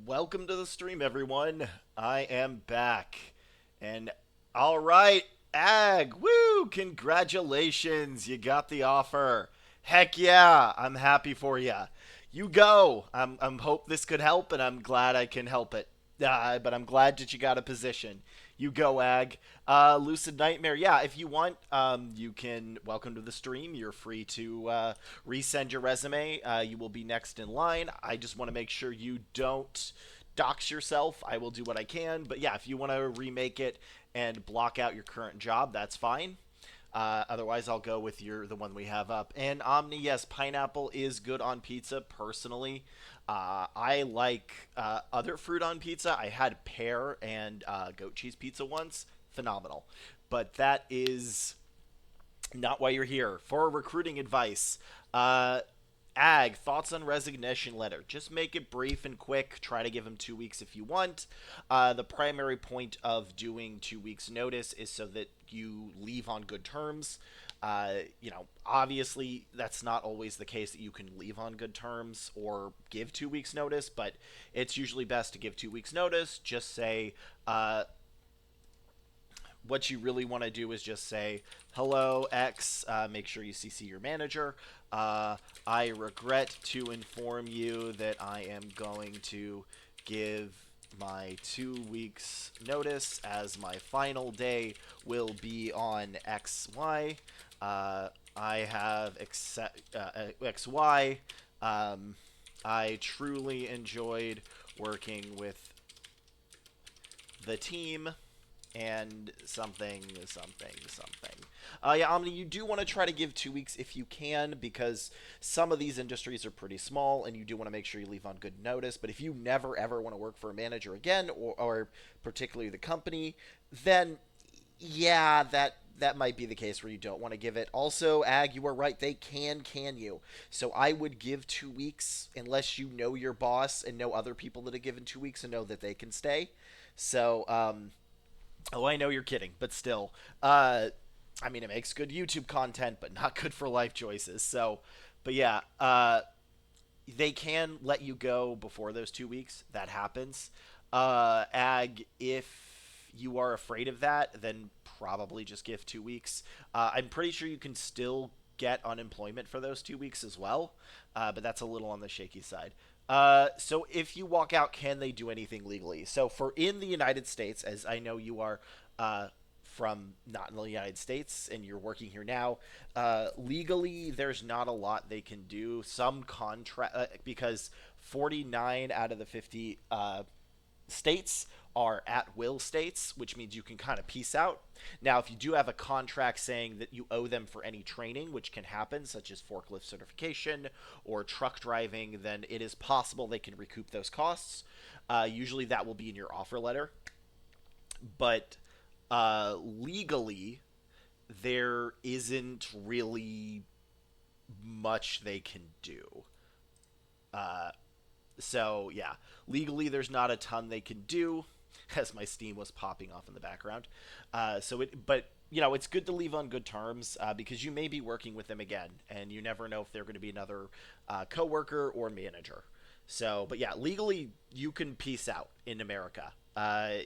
Welcome to the stream, everyone. I am back. And all right, Ag, woo, congratulations. You got the offer. Heck yeah, I'm happy for you. You go. I'm hope this could help, and I'm glad I can help it. But I'm glad that you got a position. You go, Ag. Lucid Nightmare. Yeah, if you want, you can welcome to the stream. You're free to resend your resume. You will be next in line. I just want to make sure you don't dox yourself. I will do what I can. But yeah, if you want to remake it and block out your current job, that's fine. Otherwise, I'll go with the one we have up. And Omni, yes, pineapple is good on pizza. Personally, I like other fruit on pizza. I had pear and goat cheese pizza once. Phenomenal. But that is not why you're here. For recruiting advice, uh, Ag, thoughts on resignation letter. Just make it brief and quick. Try to give him 2 weeks if you want. The primary point of doing 2 weeks notice is so that you leave on good terms. Obviously, that's not always the case that you can leave on good terms or give 2 weeks notice, but it's usually best to give 2 weeks notice. Just say, what you really want to do is just say, hello, X. Make sure you CC your manager. Uh, I regret to inform you that I am going to give my 2 weeks notice as my final day will be on XY. I have XY. I truly enjoyed working with the team and something. Yeah, Omni, you do want to try to give 2 weeks if you can, because some of these industries are pretty small, and you do want to make sure you leave on good notice. But if you never ever want to work for a manager again, or particularly the company, then yeah, that might be the case where you don't want to give it. Also, Ag, you are right. They can you. So I would give 2 weeks unless you know your boss and know other people that have given 2 weeks and know that they can stay. So, oh, I know you're kidding, but still. I mean, it makes good YouTube content, but not good for life choices. So, but yeah, they can let you go before those 2 weeks. That happens. Ag, if you are afraid of that, then probably just give 2 weeks. I'm pretty sure you can still get unemployment for those 2 weeks as well, but that's a little on the shaky side. So if you walk out, can they do anything legally? So for in the United States, as I know you are from not in the United States and you're working here now, legally there's not a lot they can do. Some contract because 49 out of the 50 states are at will states, which means you can kind of piece out. Now, if you do have a contract saying that you owe them for any training, which can happen, such as forklift certification or truck driving, then it is possible they can recoup those costs. Usually that will be in your offer letter. But legally, there isn't really much they can do. Uh, So yeah, legally there's not a ton they can do, as my Steam was popping off in the background. But it's good to leave on good terms because you may be working with them again, and you never know if they're going to be another coworker or manager. So, but yeah, legally you can peace out in America.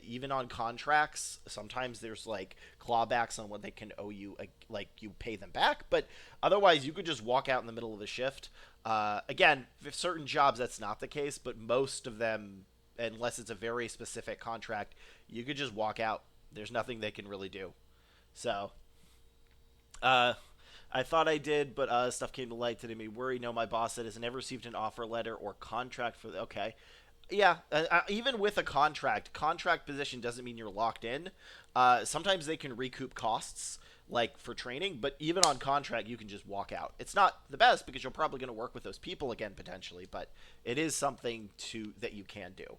Even on contracts, sometimes there's like clawbacks on what they can owe you, like you pay them back. But otherwise, you could just walk out in the middle of the shift. Again, if certain jobs that's not the case, but most of them, unless it's a very specific contract, you could just walk out. There's nothing they can really do. So, uh, I thought I did, but stuff came to light that made me worry. No, my boss said has never received an offer letter or contract for. Okay, yeah, even with a contract position doesn't mean you're locked in. Sometimes they can recoup costs, like for training, but even on contract, you can just walk out. It's not the best because you're probably going to work with those people again potentially, but it is something to that you can do.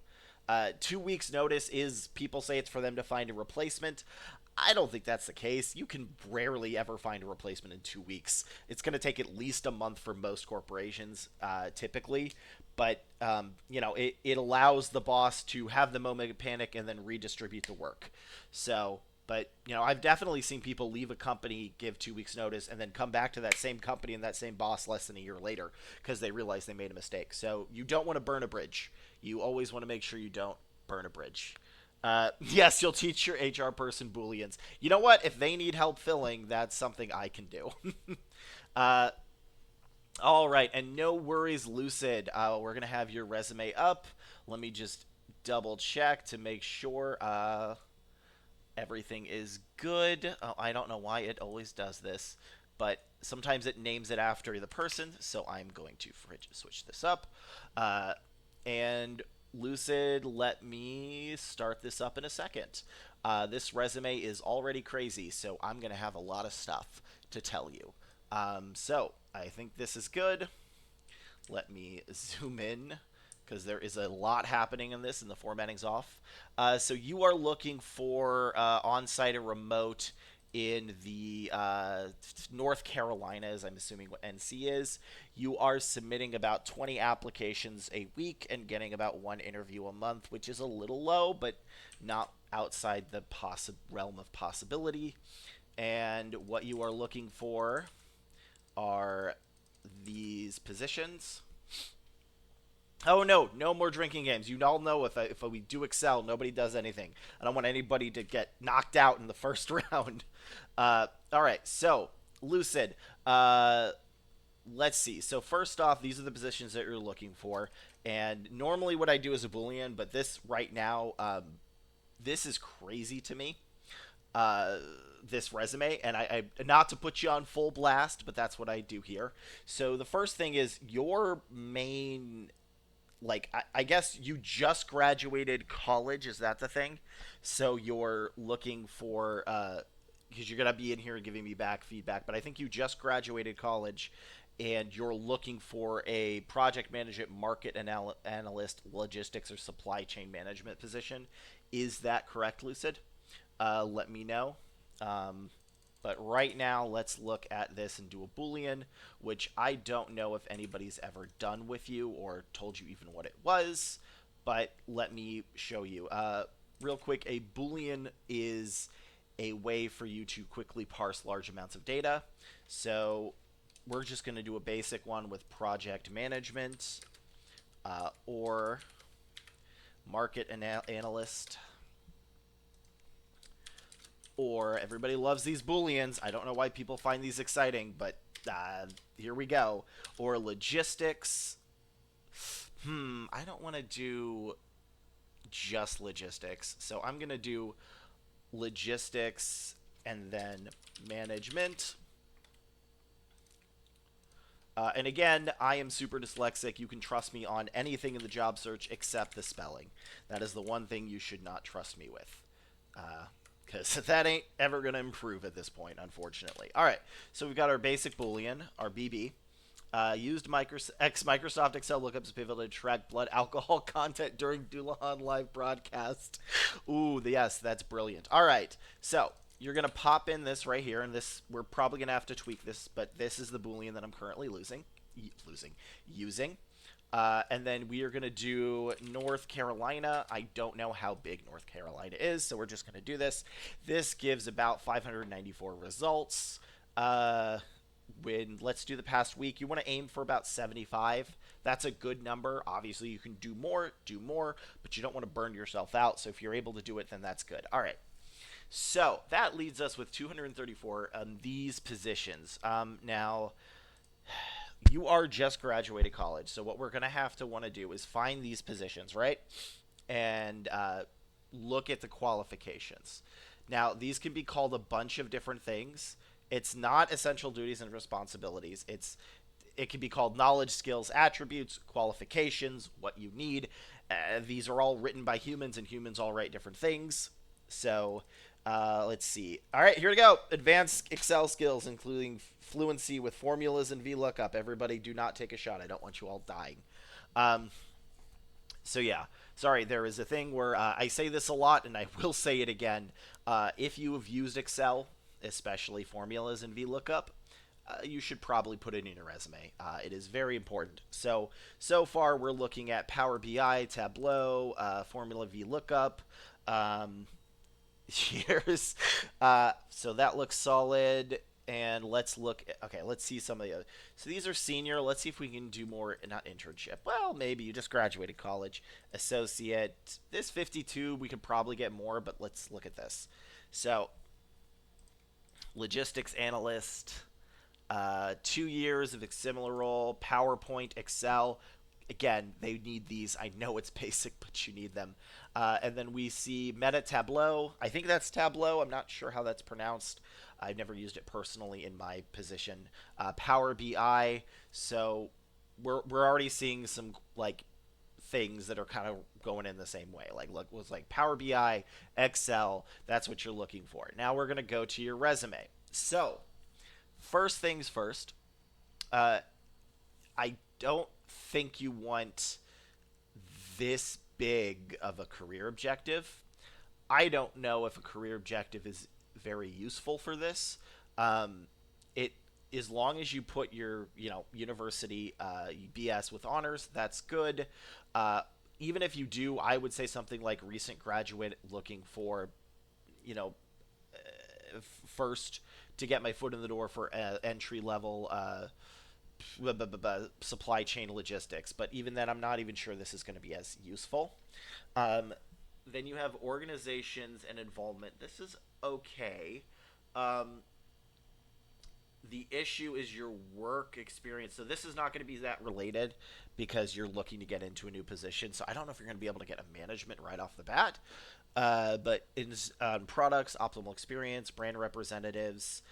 2 weeks notice is people say it's for them to find a replacement. I don't think that's the case. You can rarely ever find a replacement in 2 weeks. It's going to take at least a month for most corporations, typically. But it allows the boss to have the moment of panic and then redistribute the work. So But I've definitely seen people leave a company, give 2 weeks notice, and then come back to that same company and that same boss less than a year later because they realize they made a mistake. So you don't want to burn a bridge. You always want to make sure you don't burn a bridge. Yes, you'll teach your HR person Booleans. You know what? If they need help filling, that's something I can do. uh, all right, and no worries, Lucid. We're gonna have your resume up. Let me just double check to make sure everything is good. Oh, I don't know why it always does this, but sometimes it names it after the person. So I'm going to switch this up. Uh, and Lucid, let me start this up in a second. This resume is already crazy, so I'm going to have a lot of stuff to tell you. So I think this is good. Let me zoom in because there is a lot happening in this, and the formatting's off. So you are looking for on-site or remote in the North Carolina, as I'm assuming what NC is. You are submitting about 20 applications a week and getting about one interview a month, which is a little low, but not outside the realm of possibility. And what you are looking for are these positions. Oh no, no more drinking games. You all know if we do Excel, nobody does anything. I don't want anybody to get knocked out in the first round. All right, so Lucid. Let's see. So first off, these are the positions that you're looking for, and normally what I do is a Boolean, but this right now, this is crazy to me. Uh, this resume, and I not to put you on full blast, but that's what I do here. So the first thing is your main, like, I guess you just graduated college. Is that the thing? So you're looking for because you're gonna be in here giving me back feedback, but I think you just graduated college, and you're looking for a project management, market analyst, logistics, or supply chain management position. Is that correct, Lucid? Let me know. Um, but right now, let's look at this and do a Boolean, which I don't know if anybody's ever done with you or told you even what it was, but let me show you. Real quick, a Boolean is a way for you to quickly parse large amounts of data. So we're just going to do a basic one with project management or market analyst. Or everybody loves these Booleans. I don't know why people find these exciting, but here we go. Or logistics. I don't want to do just logistics. So I'm going to do logistics and then management. And again, I am super dyslexic. You can trust me on anything in the job search except the spelling. That is the one thing you should not trust me with. Because that ain't ever going to improve at this point, unfortunately. All right, so we've got our basic Boolean, our BB. Used Microsoft Excel lookups to pivot to track blood alcohol content during Doulahan live broadcast. Ooh, yes, that's brilliant. All right, so you're going to pop in this right here, and this we're probably going to have to tweak this, but this is the Boolean that I'm currently using. And then we are going to do North Carolina. I don't know how big North Carolina is, so we're just going to do this. This gives about 594 results. Let's do the past week. You want to aim for about 75. That's a good number. Obviously, you can do more, but you don't want to burn yourself out. So if you're able to do it, then that's good. All right. So that leads us with 234 on these positions. Now, you are just graduated college, so what we're going to have to want to do is find these positions, right? And look at the qualifications. Now, these can be called a bunch of different things. It's not essential duties and responsibilities. It can be called knowledge, skills, attributes, qualifications, what you need. These are all written by humans, and humans all write different things. So let's see. All right, here we go. Advanced Excel skills, including fluency with formulas and VLOOKUP. Everybody do not take a shot. I don't want you all dying. So yeah, sorry, there is a thing where I say this a lot, and I will say it again. If you have used Excel, especially formulas and VLOOKUP, you should probably put it in your resume. It is very important. So far we're looking at Power BI, Tableau, Formula VLOOKUP, years. So that looks solid. And let's look. Okay, let's see some of the other. So these are senior. Let's see if we can do more. Not internship. Well, maybe you just graduated college. Associate. This 52, we could probably get more, but let's look at this. So, logistics analyst. 2 years of a similar role. PowerPoint, Excel. Again, they need these. I know it's basic, but you need them. And then we see Meta Tableau. I think that's Tableau. I'm not sure how that's pronounced. I've never used it personally in my position. Power BI. So we're already seeing some like things that are kind of going in the same way. Like look was like Power BI, Excel. That's what you're looking for. Now we're gonna go to your resume. So first things first. Uh, I don't think you want this big of a career objective. I don't know if a career objective is very useful for this. It as long as you put your university BS with honors, that's good. Uh, Even if you do, I would say something like recent graduate looking for you know first to get my foot in the door for entry level supply chain logistics. But even then, I'm not even sure this is going to be as useful. Um, then you have organizations and involvement. This is okay. Um, the issue is your work experience. So this is not going to be that related because you're looking to get into a new position. So I don't know if you're going to be able to get a management right off the bat. But in products, optimal experience, brand representatives,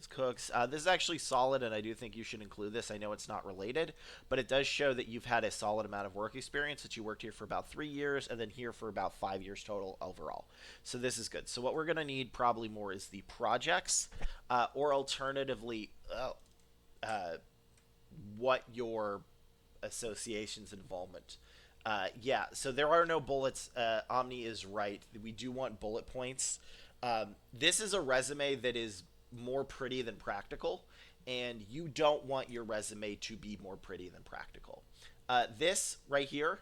cooks. This is actually solid, and I do think you should include this. I know it's not related, but it does show that you've had a solid amount of work experience, that you worked here for about 3 years, and then here for about 5 years total overall. So this is good. So what we're going to need probably more is the projects, or alternatively, uh, what your association's involvement. Yeah, so there are no bullets. Omni is right. We do want bullet points. This is a resume that is more pretty than practical, and you don't want your resume to be more pretty than practical. This right here,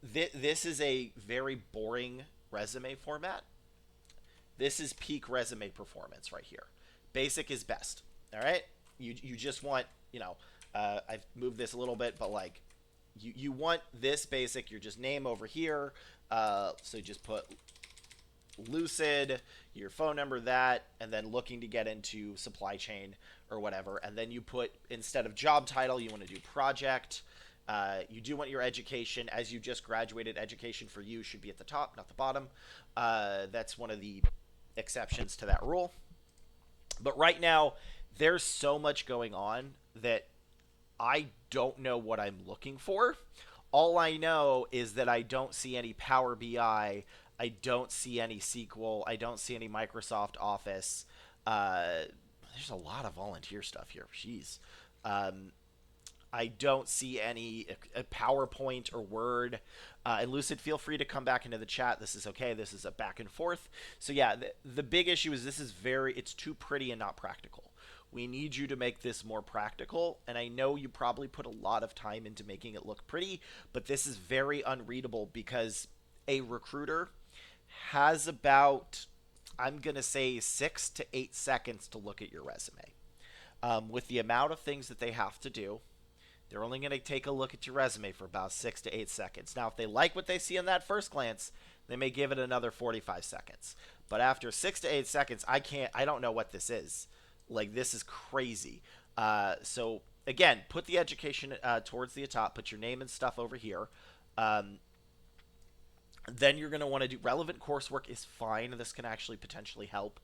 this is a very boring resume format. This is peak resume performance right here. Basic is best. All right, you just want I've moved this a little bit, but like you want this basic. Your just name over here. So just put Lucid, your phone number, that, and then looking to get into supply chain or whatever. And then you put, instead of job title, you want to do project. You do want your education. As you just graduated, education for you should be at the top, not the bottom. That's one of the exceptions to that rule. But right now, there's so much going on that I don't know what I'm looking for. All I know is that I don't see any Power BI. I don't see any SQL. I don't see any Microsoft Office. There's a lot of volunteer stuff here. Jeez. Um, I don't see any PowerPoint or Word. And Lucid, feel free to come back into the chat. This is okay. This is a back and forth. So yeah, the big issue is it's too pretty and not practical. We need you to make this more practical. And I know you probably put a lot of time into making it look pretty, but this is very unreadable because a recruiter has about, I'm going to say, 6 to 8 seconds to look at your resume. With the amount of things that they have to do, they're only going to take a look at your resume for about 6 to 8 seconds. Now, if they like what they see in that first glance, they may give it another 45 seconds. But after 6 to 8 seconds, I don't know what this is. Like, this is crazy. So, again, put the education towards the top. Put your name and stuff over here. Um, then you're going to want to do relevant coursework is fine. This can actually potentially help.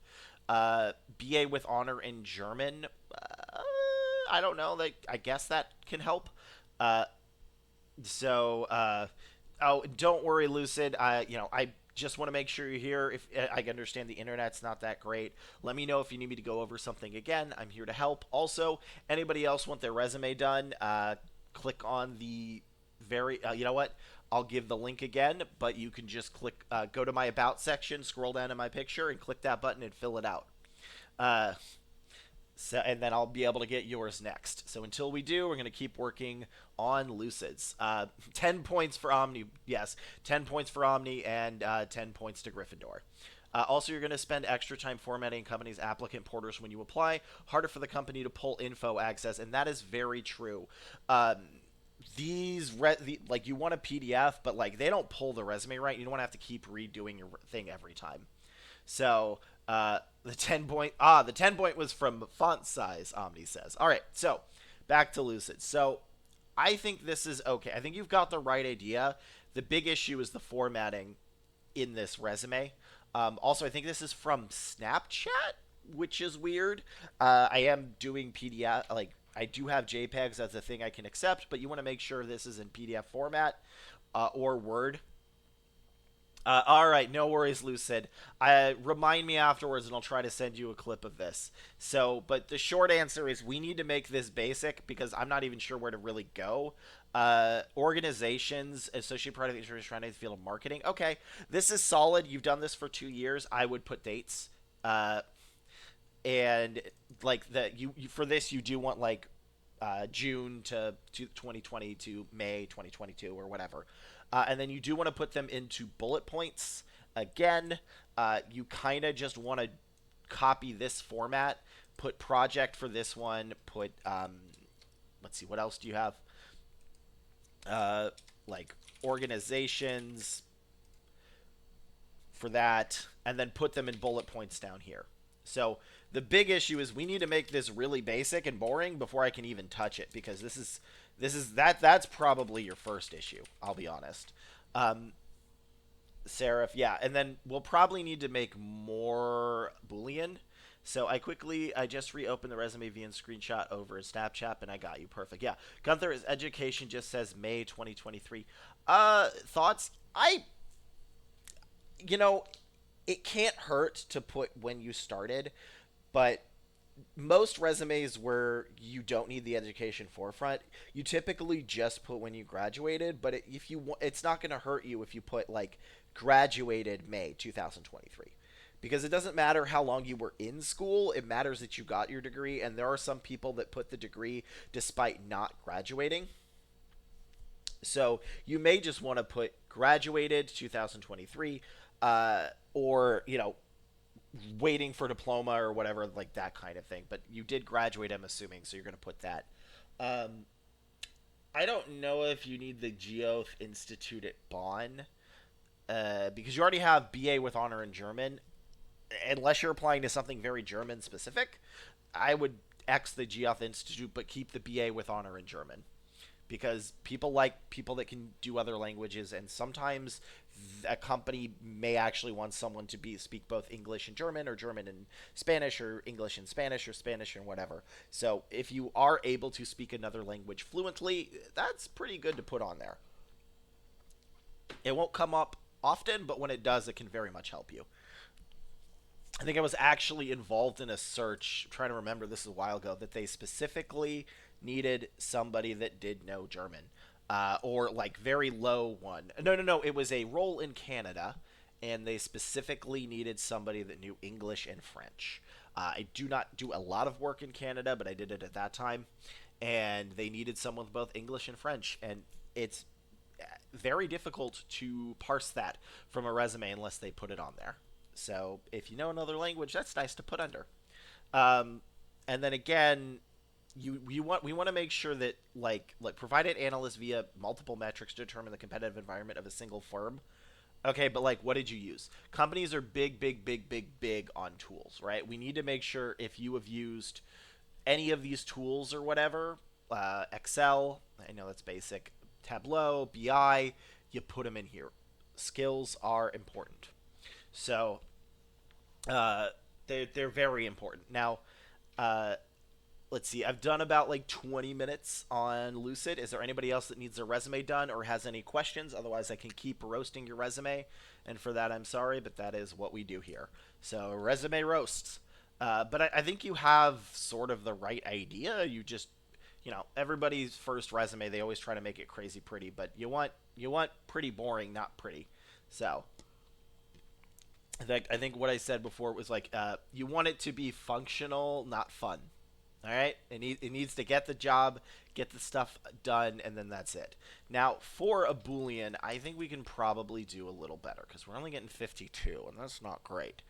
BA with honor in German. I don't know. Like, I guess that can help. Uh, oh, don't worry, Lucid. I just want to make sure you're here. If I understand the internet's not that great, let me know if you need me to go over something again. I'm here to help. Also, anybody else want their resume done? Click on the you know what? I'll give the link again, but you can just go to my About section, scroll down to my picture, and click that button and fill it out. Uh, So, and then I'll be able to get yours next. So until we do, we're going to keep working on Lucids. 10 points for Omni. Yes, 10 points for Omni and 10 points to Gryffindor. Also, you're going to spend extra time formatting companies' applicant portals when you apply. Harder for the company to pull info access, and that is very true. Um, like you want a PDF, but like they don't pull the resume right. You don't want to have to keep redoing your thing every time. So the 10 point was from font size. Omni says. All right, so back to Lucid. So I think this is okay. I think you've got the right idea. The big issue is the formatting in this resume. Also, I think this is from Snapchat, which is weird. I am doing PDF, like I do have JPEGs as a thing I can accept, but you want to make sure this is in PDF format or Word. All right, no worries, Lucid. Remind me afterwards, and I'll try to send you a clip of this. So, but the short answer is we need to make this basic because I'm not even sure where to really go. Organizations, associate product insurance, trying to field of marketing. Okay, this is solid. You've done this for 2 years. I would put dates. And like you for this, you do want like June to 2020 to May 2022 or whatever. And then you do want to put them into bullet points. Again, you kind of just want to copy this format, put project for this one, put, let's see, what else do you have? Like organizations for that, and then put them in bullet points down here. So the big issue is we need to make this really basic and boring before I can even touch it because that's probably your first issue. I'll be honest. Serif, yeah, and then we'll probably need to make more Boolean. So I just reopened the resume via screenshot over Snapchat, and I got you perfect. Yeah, Gunther's education just says May 2023. Thoughts? You know, it can't hurt to put when you started, but most resumes where you don't need the education forefront, you typically just put when you graduated. But if you want, it's not going to hurt you if you put like graduated May 2023, because it doesn't matter how long you were in school. It matters that you got your degree, and there are some people that put the degree despite not graduating. So you may just want to put graduated 2023, or waiting for diploma or whatever, like that kind of thing. But you did graduate, I'm assuming, so you're going to put that. Um, I don't know if you need the Geoff Institute at Bonn, because you already have BA with honor in German. Unless you're applying to something very German specific, I would X the Geoff Institute, but keep the BA with honor in German, because people like people that can do other languages, and sometimes a company may actually want someone to speak both English and German, or German and Spanish, or English and Spanish, or Spanish and whatever. So if you are able to speak another language fluently, that's pretty good to put on there. It won't come up often, but when it does, it can very much help you. I think I was actually involved in a search, I'm trying to remember, this is a while ago, that they specifically needed somebody that did know German, or like very low one. No, no, no. It was a role in Canada, and they specifically needed somebody that knew English and French. I do not do a lot of work in Canada, but I did it at that time, and they needed someone with both English and French, and it's very difficult to parse that from a resume unless they put it on there. So if you know another language, that's nice to put under. Um, and then again, we want to make sure that like provided analysts via multiple metrics to determine the competitive environment of a single firm. Okay, but like, what did you use? Companies are big, big, big, big, big on tools, right? We need to make sure if you have used any of these tools or whatever, Excel, I know that's basic, Tableau, BI, you put them in here. Skills are important. So uh, they're very important. Now, uh, let's see. I've done about like 20 minutes on Lucid. Is there anybody else that needs their resume done or has any questions? Otherwise, I can keep roasting your resume. And for that, I'm sorry, but that is what we do here. So, resume roasts. But I think you have sort of the right idea. You just, everybody's first resume, they always try to make it crazy pretty, but you want pretty boring, not pretty. So, I think what I said before was like, you want it to be functional, not fun. All right, it needs to get the job, get the stuff done, and then that's it. Now, for a Boolean, I think we can probably do a little better because we're only getting 52, and that's not great.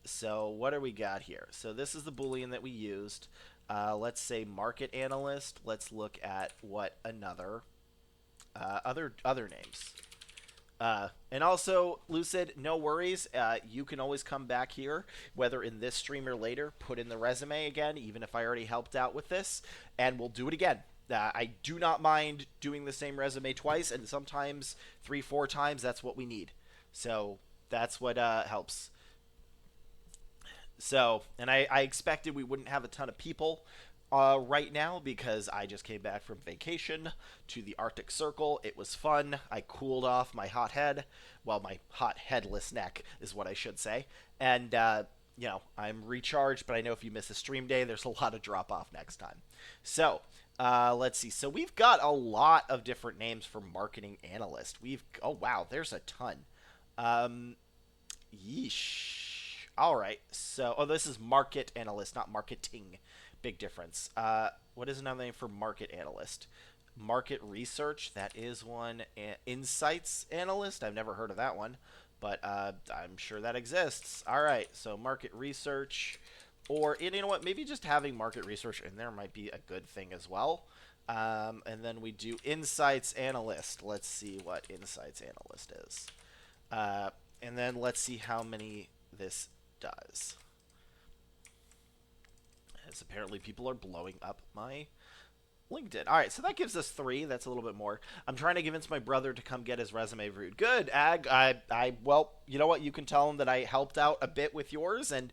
So what do we got here? So this is the Boolean that we used. Let's say market analyst. Let's look at what another other names. And also, Lucid, no worries. You can always come back here, whether in this stream or later, put in the resume again, even if I already helped out with this, and we'll do it again. I do not mind doing the same resume twice, and sometimes 3, 4 times. That's what we need. So that's what helps. So, and I expected we wouldn't have a ton of people right now because I just came back from vacation to the Arctic Circle. It was fun. I cooled off my hot head. Well, my hot headless neck is what I should say. And, I'm recharged, but I know if you miss a stream day, there's a lot of drop off next time. So, let's see. So, we've got a lot of different names for marketing analyst. Oh, wow, there's a ton. Yeesh. All right. So, this is market analyst, not marketing. Big difference. What is another name for market analyst? Market research. That is one. Insights analyst. I've never heard of that one, but I'm sure that exists. All right. So, market research. Or, you know what? Maybe just having market research in there might be a good thing as well. And then we do insights analyst. Let's see what insights analyst is. And then let's see how many this does. As apparently people are blowing up my LinkedIn. All right, so that gives us 3. That's a little bit more. I'm trying to convince my brother to come get his resume reviewed. Good, Ag. Well, you know what? You can tell him that I helped out a bit with yours, and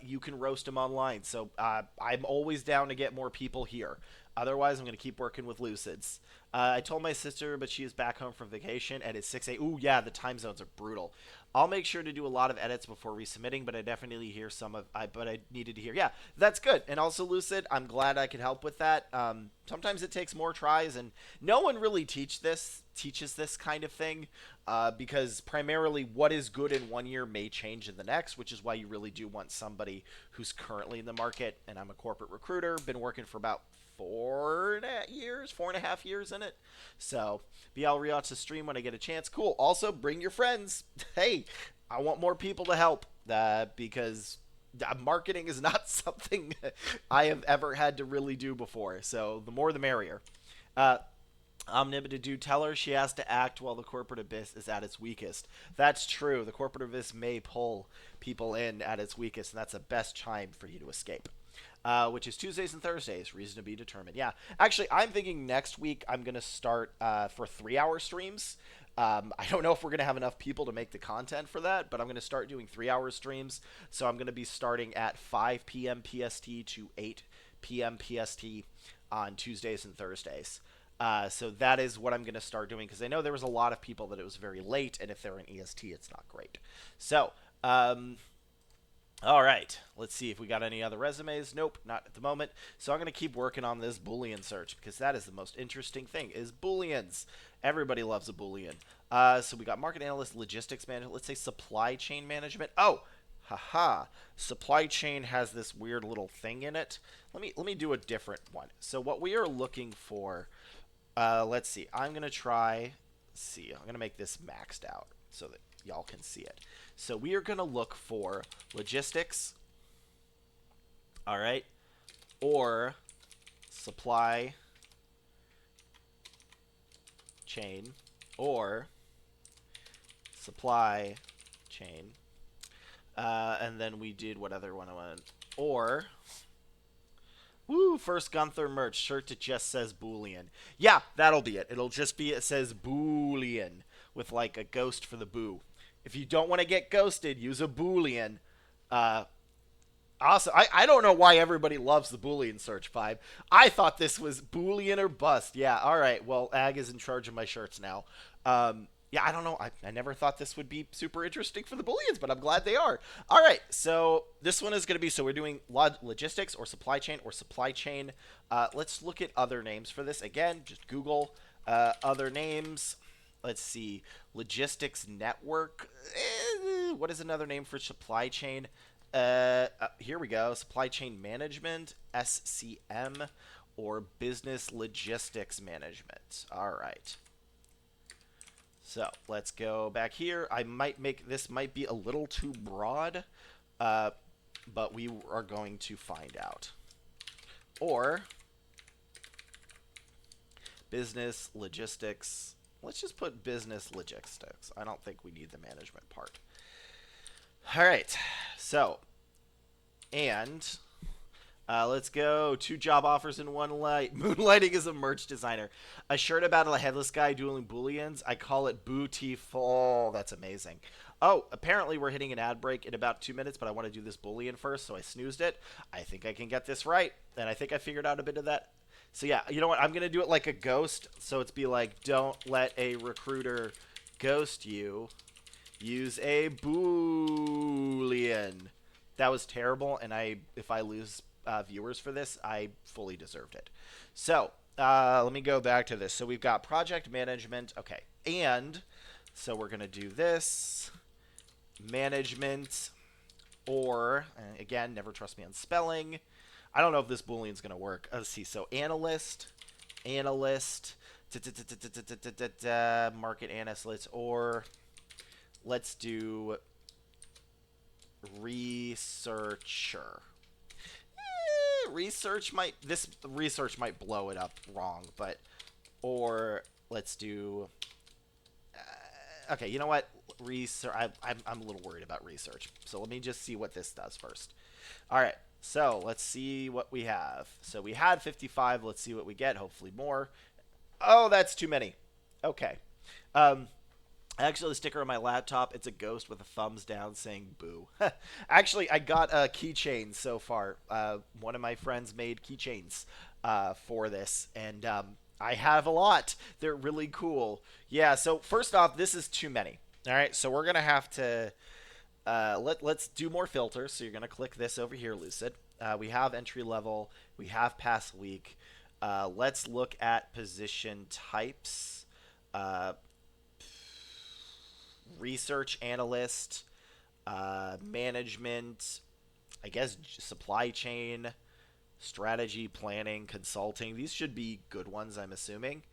you can roast him online. So I'm always down to get more people here. Otherwise, I'm going to keep working with Lucids. I told my sister, but she is back home from vacation, and it's 6 a.m. Ooh, yeah, the time zones are brutal. I'll make sure to do a lot of edits before resubmitting, but I definitely hear but I needed to hear. Yeah, that's good. And also, Lucid, I'm glad I could help with that. Sometimes it takes more tries, and no one really teaches this kind of thing, because primarily what is good in one year may change in the next, which is why you really do want somebody who's currently in the market. And I'm a corporate recruiter, been working for about 4.5 years in it. So, I'll rewatch the stream when I get a chance. Cool. Also, bring your friends. Hey, I want more people to help because marketing is not something I have ever had to really do before. So, the more the merrier. Omnipotent do tell her she has to act while the corporate abyss is at its weakest. That's true. The corporate abyss may pull people in at its weakest, and that's the best time for you to escape. Which is Tuesdays and Thursdays. Reason to be determined. Yeah. Actually, I'm thinking next week I'm going to start for 3-hour streams. I don't know if we're going to have enough people to make the content for that, but I'm going to start doing 3-hour streams. So I'm going to be starting at 5 p.m. PST to 8 p.m. PST on Tuesdays and Thursdays. So that is what I'm going to start doing because I know there was a lot of people that it was very late, and if they're in EST, it's not great. So, all right, let's see if we got any other resumes. Nope, not at the moment. So I'm going to keep working on this Boolean search because that is the most interesting thing is Booleans. Everybody loves a Boolean. So we got market analyst, logistics manager. Let's say supply chain management. Oh, haha. Supply chain has this weird little thing in it. Let me do a different one. So what we are looking for, let's see. I'm going to try, I'm going to make this maxed out so that y'all can see it. So we are going to look for logistics, all right, or supply chain, or supply chain, and then we did what other one I wanted, or, first Gunther merch, shirt that just says Boolean. Yeah, that'll be it. It'll just be, it says Boolean with like a ghost for the boo. If you don't want to get ghosted, use a Boolean. Awesome. I don't know why everybody loves the Boolean search vibe. I thought this was Boolean or bust. Yeah, all right. Well, Ag is in charge of my shirts now. Yeah, I don't know. I never thought this would be super interesting for the Booleans, but I'm glad they are. All right, so this one is going to be, so we're doing logistics or supply chain or supply chain. Let's look at other names for this. Again, just Google other names. Let's see. Logistics network. What is another name for supply chain? Here we go. Supply chain management, SCM, or business logistics management. All right. So let's go back here. I might make this might be a little too broad, but we are going to find out. Or business logistics. Let's just put business logistics. I don't think we need the management part. All right. So, and let's go. 2 job offers in one light. Moonlighting as a merch designer. A shirt about a headless guy dueling booleans. I call it Bootyful. That's amazing. Oh, apparently we're hitting an ad break in about 2 minutes, but I want to do this boolean first, so I snoozed it. I think I can get this right, and I think I figured out a bit of that. So yeah, you know what? I'm going to do it like a ghost, so it's be like, don't let a recruiter ghost you. Use a boolean. That was terrible, and if I lose viewers for this, I fully deserved it. So let me go back to this. So we've got project management. Okay, and so we're going to do this. Management, or, again, never trust me on spelling. I don't know if this boolean's going to work. Let's see. So analyst, market analyst, or let's do researcher. This research might blow it up wrong, but, or let's do, okay, you know what? Research. I'm a little worried about research, so let me just see what this does first. All right, so let's see what we have. So we had 55. Let's see what we get. Hopefully more. Oh, that's too many. Okay. Actually, the sticker on my laptop, it's a ghost with a thumbs down saying boo. Actually, I got a keychain so far. One of my friends made keychains for this, and I have a lot. They're really cool. Yeah, so first off, this is too many. All right, so we're going to have to let's do more filters. So you're going to click this over here, Lucid. We have entry level. We have past week. Let's look at position types. Research analyst, management, I guess supply chain, strategy, planning, consulting. These should be good ones, I'm assuming.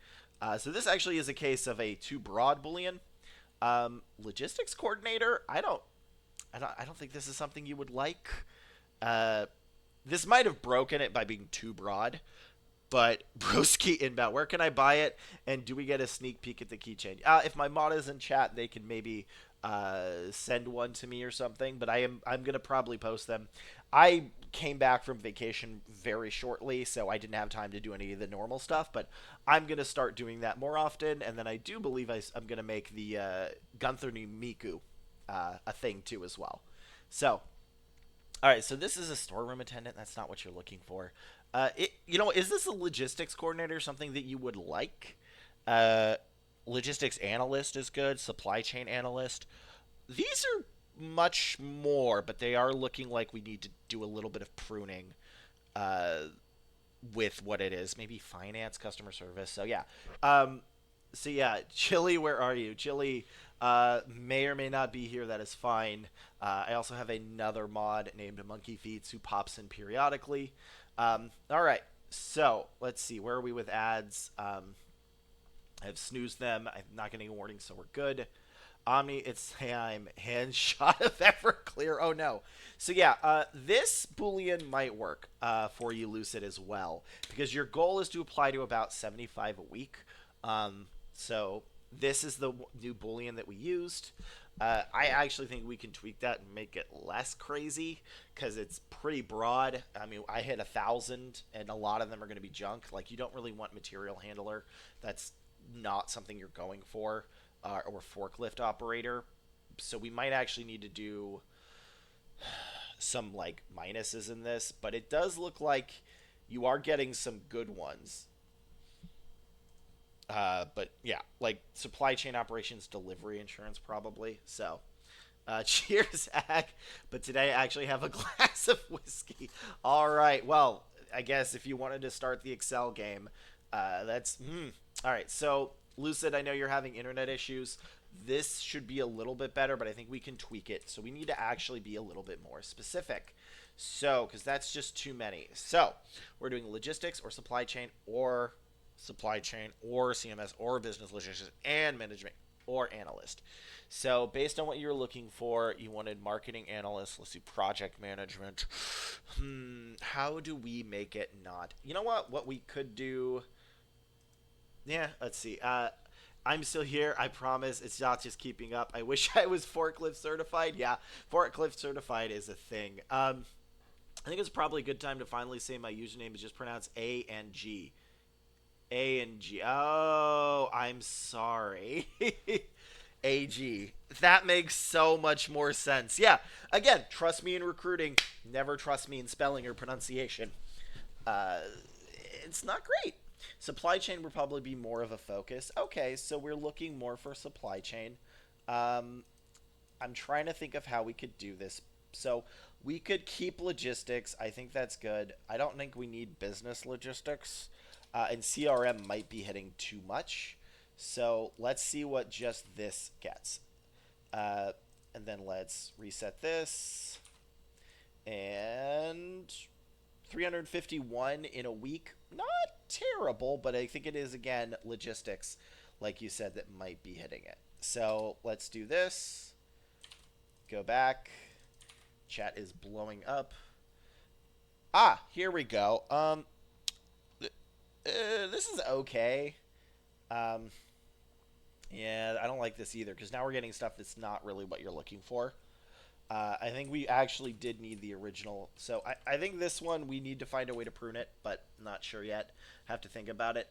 So this actually is a case of a too broad boolean. Logistics coordinator. I don't think this is something you would like. This might have broken it by being too broad. But Broski inbound, where can I buy it? And do we get a sneak peek at the keychain? If my mod is in chat, they can maybe send one to me or something. But I'm gonna probably post them. I came back from vacation very shortly, so I didn't have time to do any of the normal stuff. But I'm gonna start doing that more often. And then I do believe I'm gonna make the Gunther no Miku a thing too as well. So. All right, so this is a storeroom attendant. That's not what you're looking for. Is this a logistics coordinator, something that you would like? Logistics analyst is good. Supply chain analyst. These are much more, but they are looking like we need to do a little bit of pruning with what it is. Maybe finance, customer service. So, yeah. Chili, where are you? Chili may or may not be here. That is fine. I also have another mod named Monkey Feets who pops in periodically. All right, so let's see. Where are we with ads? I've snoozed them. I'm not getting a warning, so we're good. Omni, it's I'm handshot of Everclear. Oh no. So yeah, this Boolean might work for you, Lucid, as well, because your goal is to apply to about 75 a week. So this is the new Boolean that we used. I actually think we can tweak that and make it less crazy because it's pretty broad. I mean, I hit 1,000, and a lot of them are going to be junk. Like, you don't really want material handler. That's not something you're going for, or forklift operator. So we might actually need to do some, like, minuses in this. But it does look like you are getting some good ones. But yeah, like supply chain operations, delivery insurance, probably. So, cheers, Ag. But today I actually have a glass of whiskey. All right. Well, I guess if you wanted to start the Excel game, that's all right. So Lucid, I know you're having internet issues. This should be a little bit better, but I think we can tweak it. So we need to actually be a little bit more specific. So, because that's just too many. So, we're doing logistics or supply chain or CMS or business logistics and management or analyst. So, based on what you're looking for, you wanted marketing analyst. Let's do project management. How do we make it not? You know what? What we could do. Yeah, let's see. I'm still here. I promise. It's not just keeping up. I wish I was forklift certified. Yeah, forklift certified is a thing. I think it's probably a good time to finally say my username is just pronounced A and G. A and G. Oh, I'm sorry. AG. That makes so much more sense. Yeah. Again, trust me in recruiting. Never trust me in spelling or pronunciation. Uh, it's not great. Supply chain would probably be more of a focus. Okay, so we're looking more for supply chain. Um, I'm trying to think of how we could do this. So we could keep logistics. I think that's good. I don't think we need business logistics. And CRM might be hitting too much. So let's see what just this gets. Uh, and then let's reset this. And 351 in a week. Not terrible, but I think it is, again, logistics, like you said, that might be hitting it. So let's do this. Go back. Chat is blowing up. Ah, here we go. This is okay. Um, yeah, I don't like this either because now we're getting stuff that's not really what you're looking for. I think we actually did need the original. So I think this one we need to find a way to prune it, but not sure yet. Have to think about it.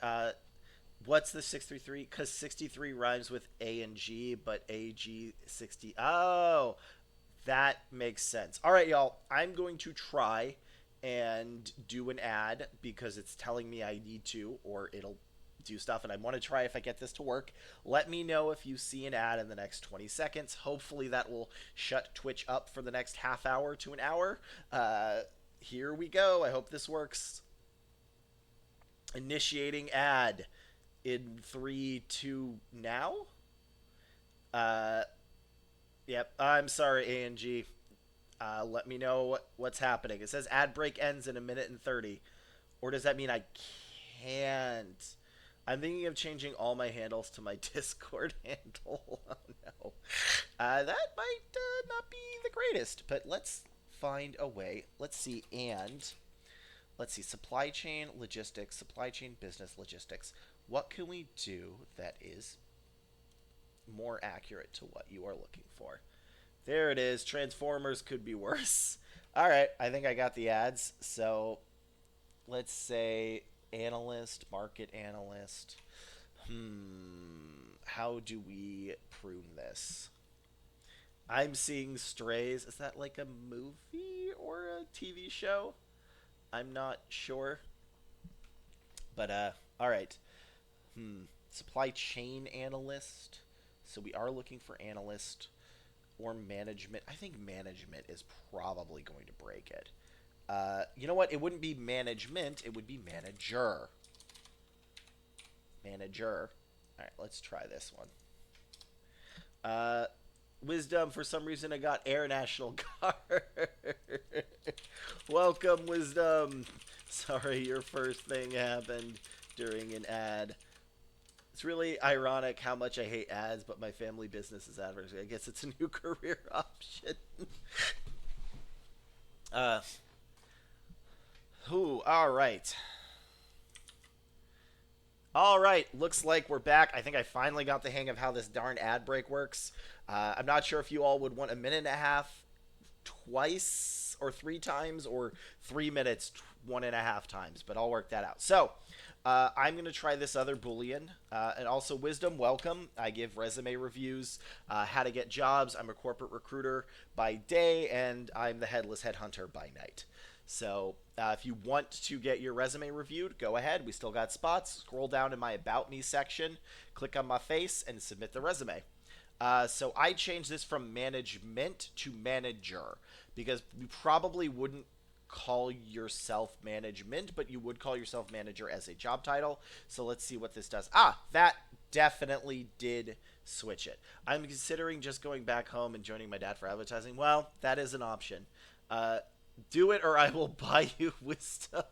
What's the 633? Because 63 rhymes with A and G, but AG 60. Oh, that makes sense. All right, y'all. I'm going to try and do an ad because it's telling me I need to, or it'll do stuff, and I want to try if I get this to work. Let me know if you see an ad in the next 20 seconds. Hopefully that will shut Twitch up for the next half hour to an hour. Here we go. I hope this works. Initiating ad in 3, 2, now. Yep. I'm sorry, ANG. Let me know what's happening. It says ad break ends in 1:30. Or does that mean I can't? I'm thinking of changing all my handles to my Discord handle. Oh no. That might not be the greatest, but let's find a way. Let's see. And let's see. Supply chain logistics, supply chain business logistics. What can we do that is more accurate to what you are looking for? There it is. Transformers could be worse. All right. I think I got the ads. So let's say analyst, market analyst. How do we prune this? I'm seeing Strays. Is that like a movie or a TV show? I'm not sure. But all right. Supply chain analyst. So we are looking for analyst or management. I think management is probably going to break it. You know what? It wouldn't be management. It would be manager. Manager. All right, let's try this one. Wisdom, for some reason I got Air National Guard. Welcome, Wisdom. Sorry, your first thing happened during an ad. It's really ironic how much I hate ads, but my family business is advertising. I guess it's a new career option. All right. All right, looks like we're back. I think I finally got the hang of how this darn ad break works. I'm not sure if you all would want a minute and a half twice or 3 times or 3 minutes 1.5 times, but I'll work that out. So I'm going to try this other Boolean. And also, Wisdom, welcome. I give resume reviews, how to get jobs. I'm a corporate recruiter by day, and I'm the headless headhunter by night. So if you want to get your resume reviewed, go ahead. We still got spots. Scroll down in my About Me section, click on my face, and submit the resume. So I changed this from management to manager because you probably wouldn't call yourself management, but you would call yourself manager as a job title. So let's see what this does. That definitely did switch it. I'm considering just going back home and joining my dad for advertising. Well, that is an option. Uh, do it or I will buy you wisdom.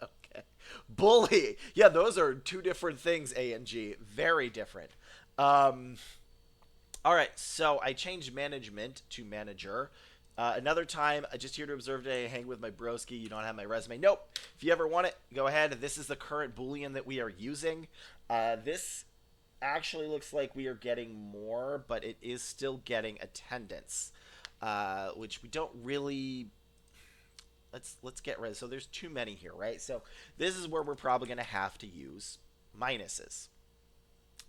Okay. Bully. Yeah, those are two different things, A and G. Very different. Um, all right, so I changed management to manager. Another time, just here to observe today, hang with my broski. You don't have my resume. Nope. If you ever want it, go ahead. This is the current Boolean that we are using. This actually looks like we are getting more, but it is still getting attendance, which we don't really. Let's get rid of. So there's too many here, right? So this is where we're probably going to have to use minuses,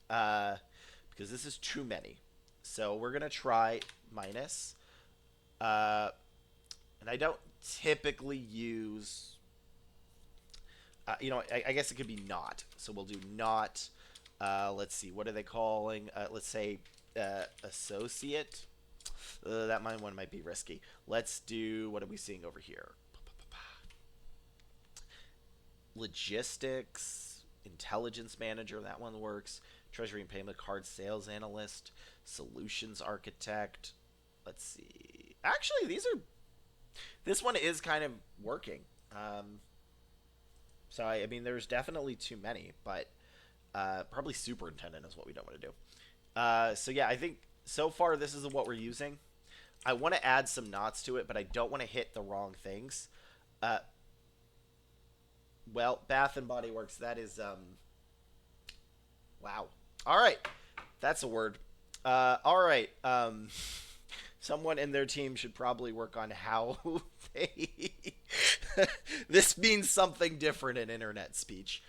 because this is too many. So we're going to try minus. And I don't typically use, I guess it could be not. So we'll do not. Let's see, what are they calling? Let's say associate. That one might be risky. Let's do, what are we seeing over here? Logistics, intelligence manager, that one works. Treasury and payment card sales analyst, solutions architect. Let's see. Actually, this one is kind of working. So I mean, there's definitely too many, but probably superintendent is what we don't want to do. So yeah, I think so far this is what we're using. I want to add some knots to it, but I don't want to hit the wrong things. Well, Bath and Body Works. That is wow. All right, that's a word. All right. Someone in their team should probably work on how they. This means something different in internet speech.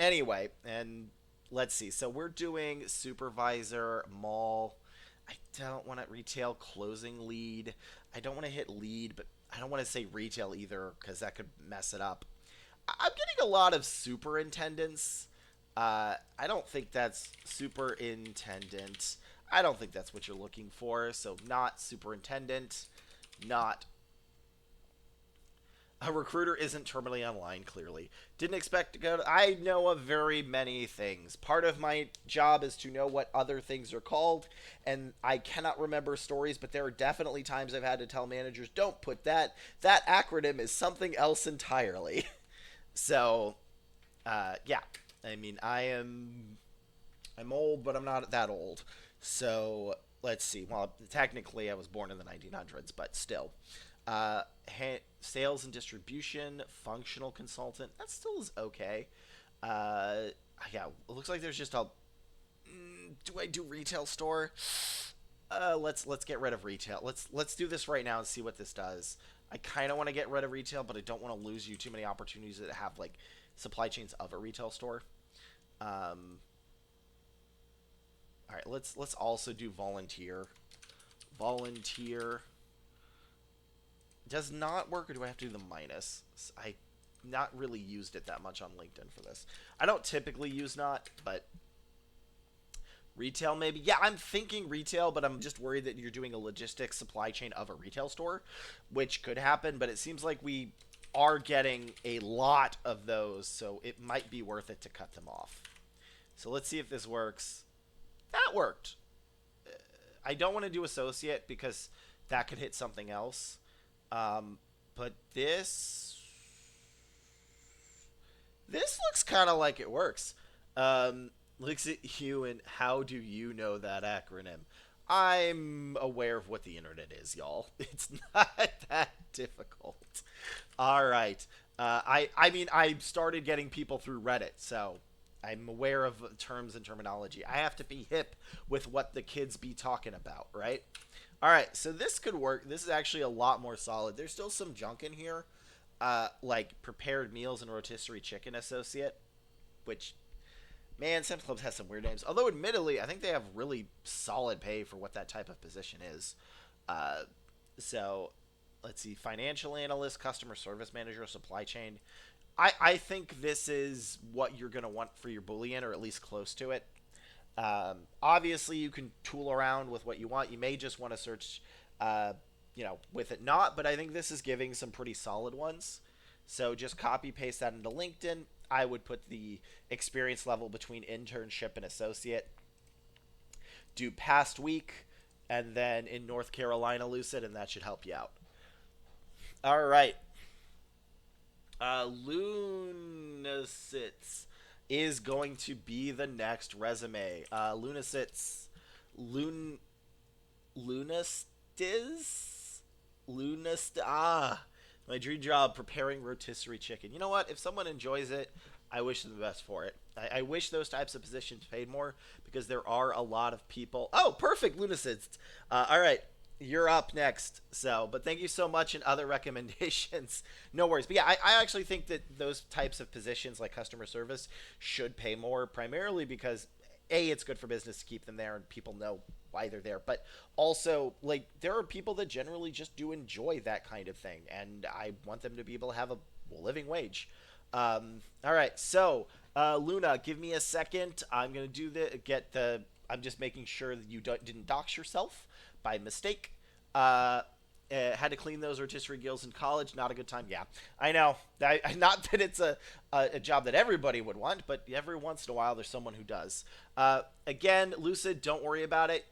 Anyway, and let's see. So we're doing supervisor, mall. I don't want to retail closing lead. I don't want to hit lead, but I don't want to say retail either because that could mess it up. I'm getting a lot of superintendents. I don't think that's superintendent. I don't think that's what you're looking for. So not superintendent, not. A recruiter isn't terminally online, clearly. Didn't expect to go to. I know of very many things. Part of my job is to know what other things are called, and I cannot remember stories, but there are definitely times I've had to tell managers, don't put that. That acronym is something else entirely. So, yeah. I mean, I'm old, but I'm not that old. So, let's see. Well, technically, I was born in the 1900s, but still. Uh, Sales and distribution, functional consultant. That still is okay. Uh, yeah, it looks like there's just a. Do I do retail store? Let's get rid of retail. Let's do this right now and see what this does. I kind of want to get rid of retail, but I don't want to lose you too many opportunities that have like supply chains of a retail store. All right, let's also do volunteer. Volunteer does not work, or do I have to do the minus? I not really used it that much on LinkedIn for this. I don't typically use not, but retail maybe. Yeah, I'm thinking retail, but I'm just worried that you're doing a logistics supply chain of a retail store, which could happen, but it seems like we are getting a lot of those, so it might be worth it to cut them off. So let's see if this works. That worked. I don't want to do associate because that could hit something else. But this looks kind of like it works. Looks at you and how do you know that acronym? I'm aware of what the internet is, y'all. It's not that difficult. All right. I mean, I started getting people through Reddit, so I'm aware of terms and terminology. I have to be hip with what the kids be talking about, right? All right, so this could work. This is actually a lot more solid. There's still some junk in here, like prepared meals and rotisserie chicken associate, which, man, Sam's Club has some weird names. Although, admittedly, I think they have really solid pay for what that type of position is. So, let's see, financial analyst, customer service manager, supply chain. I think this is what you're going to want for your Boolean, or at least close to it. Obviously, you can tool around with what you want. You may just want to search, with it not, but I think this is giving some pretty solid ones. So just copy paste that into LinkedIn. I would put the experience level between internship and associate. Do past week, and then in North Carolina Lucid, and that should help you out. All right. Lunasits is going to be the next resume. Lunasits, Lun, Lunastiz, my dream job preparing rotisserie chicken. You know what? If someone enjoys it, I wish them the best for it. I wish those types of positions paid more because there are a lot of people. Oh, perfect, Lunacist. All right, you're up next. So, but thank you so much and other recommendations. No worries. But yeah, I actually think that those types of positions like customer service should pay more, primarily because a it's good for business to keep them there and people know why they're there, but also like there are people that generally just do enjoy that kind of thing, and I want them to be able to have a living wage. All right, so Luna, give me a second. I'm gonna do the get the. I'm just making sure that you didn't dox yourself by mistake. Uh, had to clean those rotisserie gills in college. Not a good time. Yeah, I know. Not that it's a job that everybody would want, but every once in a while there's someone who does. Again, Lucid, don't worry about it.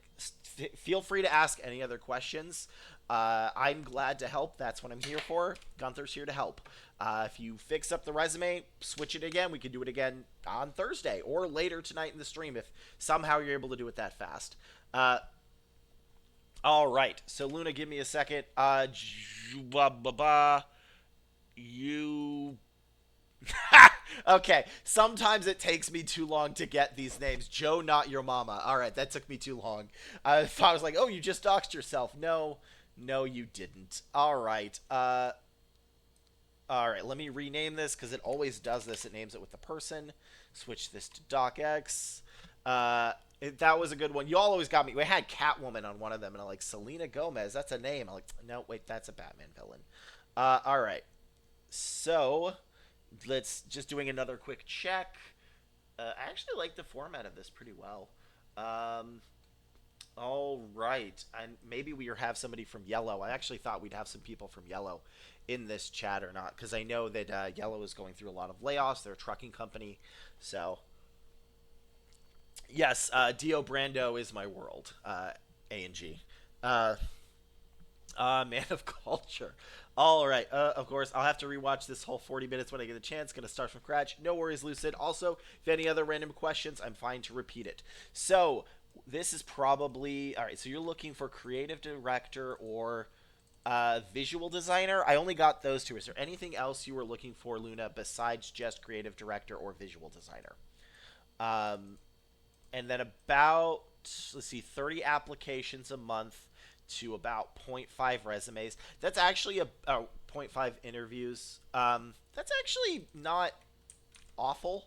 Feel free to ask any other questions. I'm glad to help. That's what I'm here for. Gunther's here to help. If you fix up the resume, switch it again. We can do it again on Thursday or later tonight in the stream if somehow you're able to do it that fast. All right. So Luna, give me a second. You. Okay. Sometimes it takes me too long to get these names. Joe, not your mama. All right, that took me too long. I thought I was like, oh, you just doxed yourself. No, no, you didn't. All right. All right. Let me rename this because it always does this. It names it with the person. Switch this to docx. That was a good one. You all always got me. We had Catwoman on one of them, and I'm like, Selena Gomez. That's a name. I'm like, no, wait, that's a Batman villain. All right. So let's just doing another quick check. I actually like the format of this pretty well. Um, all right, and maybe we have somebody from Yellow. I actually thought we'd have some people from Yellow in this chat or not, because I know that Yellow is going through a lot of layoffs. They're a trucking company, so yes, Dio Brando is my world. A&G. Uh, Man of culture. All right. Of course, I'll have to rewatch this whole 40 minutes when I get a chance. Gonna start from scratch. No worries, Lucid. Also, if any other random questions, I'm fine to repeat it. So, this is probably all right. So you're looking for creative director or visual designer. I only got those two. Is there anything else you were looking for, Luna, besides just creative director or visual designer? Um, and then about let's see, 30 applications a month to about zero point 0.5 resumes. That's actually a zero point 0.5 interviews. That's actually not awful.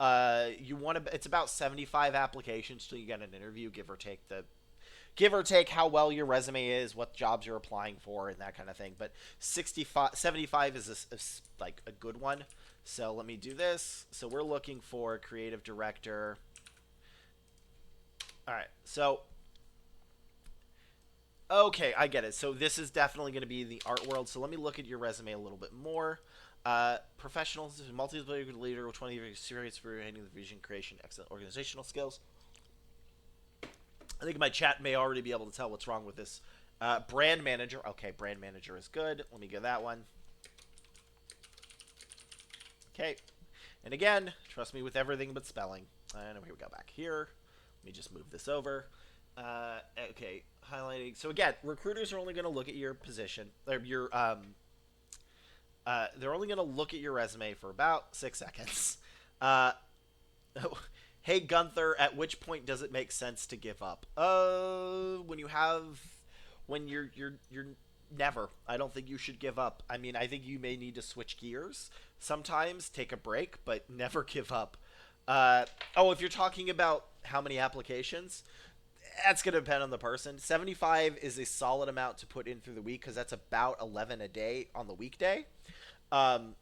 You want to? It's about 75 applications till you get an interview, give or take how well your resume is, what jobs you're applying for, and that kind of thing. But 65, 75 is like a good one. So let me do this. So we're looking for a creative director. All right. So okay, I get it. So this is definitely going to be the art world. So let me look at your resume a little bit more. Professional, multi-leader leader with 20 years experience for handling the vision creation, excellent organizational skills. I think my chat may already be able to tell what's wrong with this. Brand manager. Okay, brand manager is good. Let me get that one. Okay. And again, trust me with everything but spelling. And here we go back here. Let me just move this over. Okay, highlighting. So again, recruiters are only going to look at your position, or your they're only going to look at your resume for about 6 seconds. Uh, hey Gunther, at which point does it make sense to give up? When you're never. I don't think you should give up. I mean, I think you may need to switch gears sometimes, take a break, but never give up. If you're talking about how many applications, that's going to depend on the person. 75 is a solid amount to put in through the week because that's about 11 a day on the weekday. Um,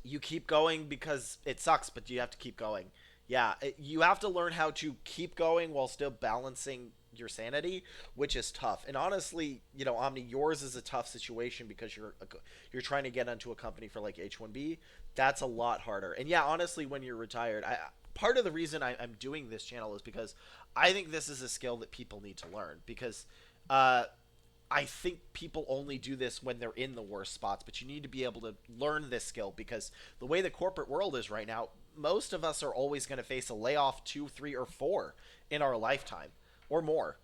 you keep going because it sucks, but you have to keep going. Yeah, you have to learn how to keep going while still balancing your sanity, which is tough. And honestly, Omni, yours is a tough situation because you're trying to get onto a company for like H1B. That's a lot harder. And yeah, honestly, when you're retired, part of the reason I'm doing this channel is because I think this is a skill that people need to learn. Because uh, I think people only do this when they're in the worst spots, but you need to be able to learn this skill because the way the corporate world is right now, most of us are always going to face a layoff two, three, or four in our lifetime or more.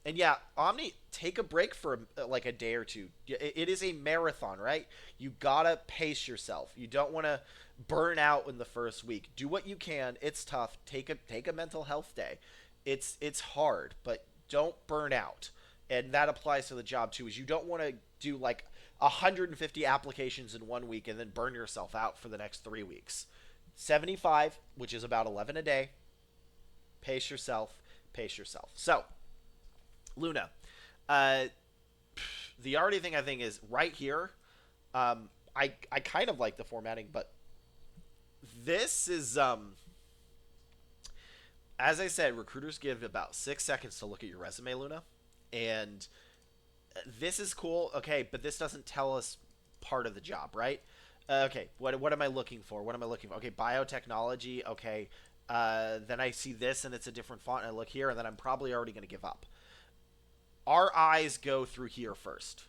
And yeah, Omni, take a break for like a day or two. It is a marathon, right? You gotta pace yourself. You don't want to burn out in the first week. Do what you can. It's tough. Take a mental health day. It's hard, but don't burn out. And that applies to the job too. Is you don't want to do like 150 applications in 1 week and then burn yourself out for the next 3 weeks. 75, which is about 11 a day. Pace yourself. Pace yourself. So Luna. Uh, the already thing I think is right here. I kind of like the formatting, but this is as I said, recruiters give about 6 seconds to look at your resume, Luna, and this is cool. Okay, but this doesn't tell us part of the job, right? Okay, what am I looking for? What am I looking for? Okay, biotechnology. Okay, then I see this and it's a different font. And I look here, and then I'm probably already going to give up. Our eyes go through here first.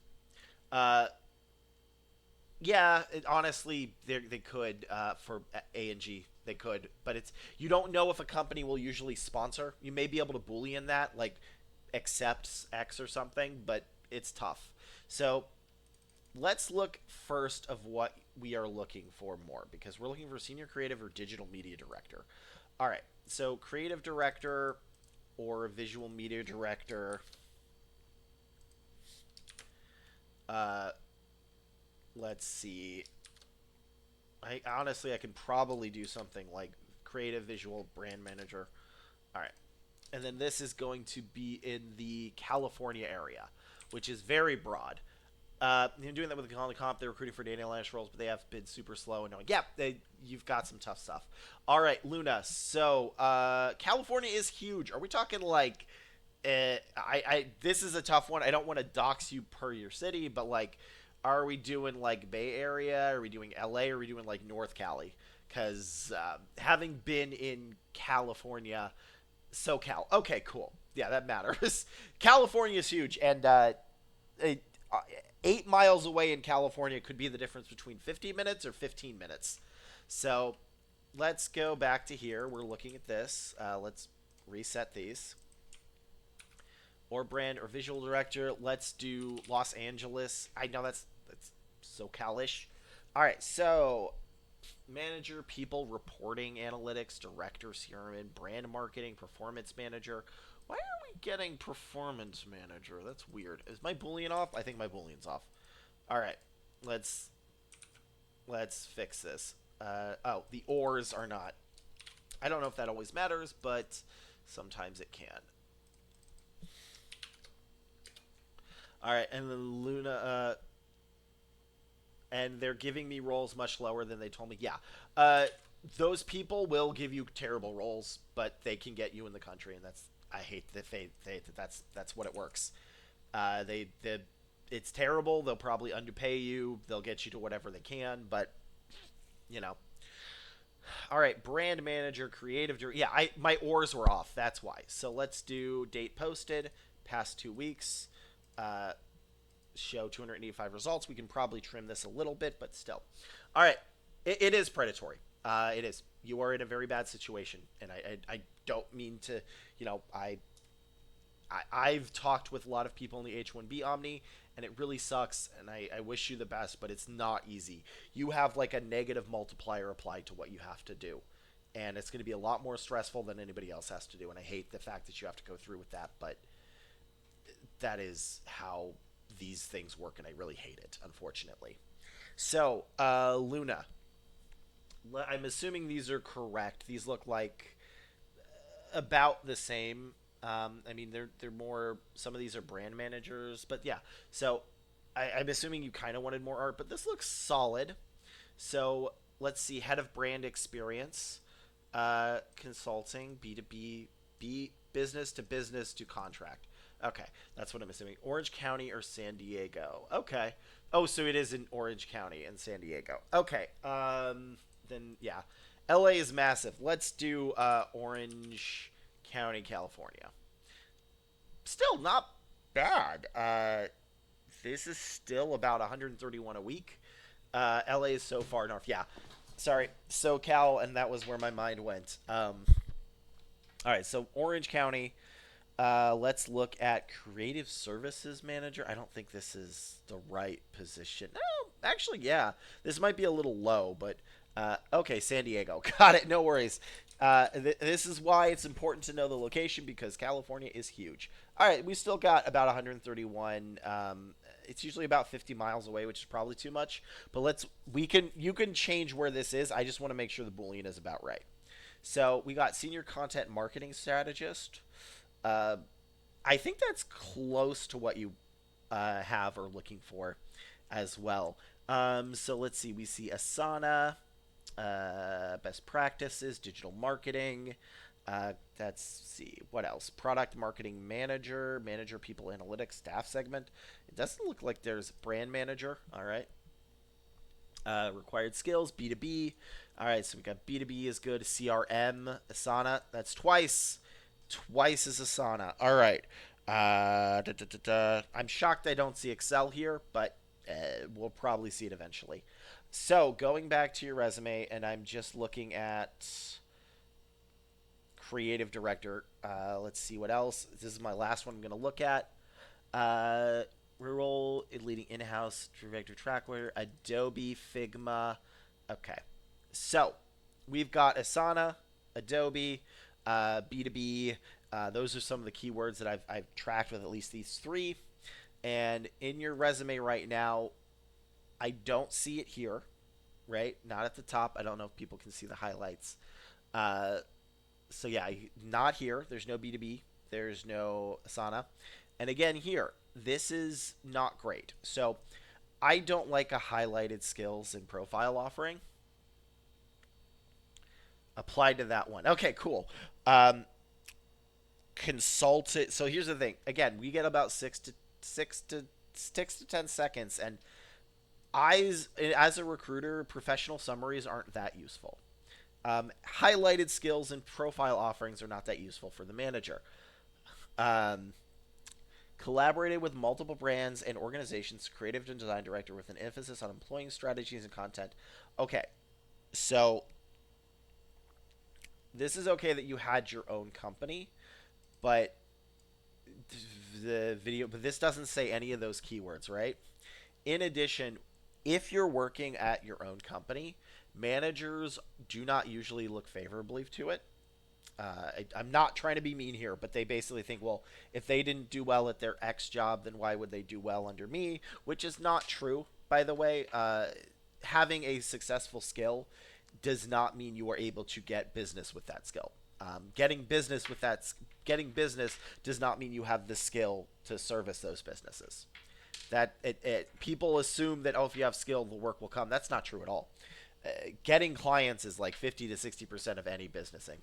Uh, yeah, honestly, they could for A&G. They could, but it's you don't know if a company will usually sponsor. You may be able to boolean that, like accepts X or something, but it's tough. So let's look first of what we are looking for more because we're looking for senior creative or digital media director. All right, so creative director or visual media director. Uh, let's see. I can probably do something like creative visual brand manager. All right, and then this is going to be in the California area, which is very broad. I'm doing that with the Colony Comp. They're recruiting for data analyst roles, but they have been super slow and knowing. Yeah, you've got some tough stuff. All right, Luna. So California is huge. Are we talking like? This is a tough one. I don't want to dox you per your city, but like, are we doing like Bay Area? Are we doing LA? Are we doing like North Cali? Because having been in California, SoCal. Okay, cool. Yeah, that matters. California is huge, and it, 8 miles away in California could be the difference between 50 minutes or 15 minutes. So let's go back to here. We're looking at this. Let's reset these. Or brand or visual director. Let's do Los Angeles. I know that's SoCal-ish. All right, so manager, people, reporting, analytics, director, CRM, brand marketing, performance manager. Why are we getting performance manager? That's weird. Is my boolean off? I think my boolean's off. All right, let's fix this. Oh, the ors are not. I don't know if that always matters, but sometimes it can. All right, and then Luna, and they're giving me roles much lower than they told me. Yeah, those people will give you terrible roles, but they can get you in the country, and that's I hate that that's what it works. It's terrible. They'll probably underpay you. They'll get you to whatever they can, but you know. All right, brand manager, creative. Yeah, my ors were off. That's why. So let's do date posted, past 2 weeks. Uh, show 285 results. We can probably trim this a little bit, but still. All right, it is predatory. It is. You are in a very bad situation, and I don't mean to. I've talked with a lot of people in the H1B Omni, and it really sucks, and I wish you the best, but it's not easy. You have like a negative multiplier applied to what you have to do, and it's going to be a lot more stressful than anybody else has to do, and I hate the fact that you have to go through with that, but that is how these things work, and I really hate it, unfortunately. So, Luna, I'm assuming these are correct. These look like about the same. I mean, they're more. Some of these are brand managers, but yeah. So, I'm assuming you kind of wanted more art, but this looks solid. So let's see. Head of brand experience, consulting, B2B, B business to business to contract. Okay, that's what I'm assuming. Orange County or San Diego. Okay. Oh, so it is in Orange County and San Diego. Okay. Then yeah, LA is massive. Let's do Orange County, California. Still not bad. This is still about 131 a week. LA is so far north. Yeah. Sorry, SoCal, and that was where my mind went. All right, so Orange County. Let's look at creative services manager. I don't think this is the right position. No, actually, yeah, this might be a little low, but okay, San Diego. Got it. No worries. This is why it's important to know the location because California is huge. All right, we still got about 131. It's usually about 50 miles away, which is probably too much. But you can change where this is. I just want to make sure the Boolean is about right. So we got senior content marketing strategist. Uh, I think that's close to what you have or looking for as well. So let's see. We see Asana, best practices, digital marketing. Let's see what else. Product marketing manager, manager people analytics, staff segment. It doesn't look like there's brand manager. All right. Required skills B2B. All right, so we got B2B is good. CRM, Asana. That's twice. Twice as Asana. All right. I'm shocked I don't see Excel here, but we'll probably see it eventually. So going back to your resume, and I'm just looking at creative director. Let's see what else. This is my last one I'm going to look at. Uh, Rural leading in-house director tracker, Adobe, Figma. Okay, so we've got Asana, Adobe, B2B. Those are some of the keywords that I've tracked with at least these three. And in your resume right now, I don't see it here, right? Not at the top. I don't know if people can see the highlights. Uh, so yeah, not here. There's no B2B. There's no Asana. And again, here, this is not great. So I don't like a highlighted skills and profile offering. Applied to that one. Okay, cool. Um, Consult it. So here's the thing. Again, we get about 6 to 10 seconds, and eyes as a recruiter, professional summaries aren't that useful. Highlighted skills and profile offerings are not that useful for the manager. Um, Collaborated with multiple brands and organizations, creative and design director with an emphasis on employing strategies and content. Okay, so this is okay that you had your own company, but but this doesn't say any of those keywords, right? In addition, if you're working at your own company, managers do not usually look favorably to it. I'm not trying to be mean here, but they basically think, well, if they didn't do well at their X job, then why would they do well under me? Which is not true, by the way. Having a successful skill does not mean you are able to get business with that skill. Getting business does not mean you have the skill to service those businesses. People assume that if you have skill, the work will come. That's not true at all. Getting clients is like 50 to 60% of any businessing.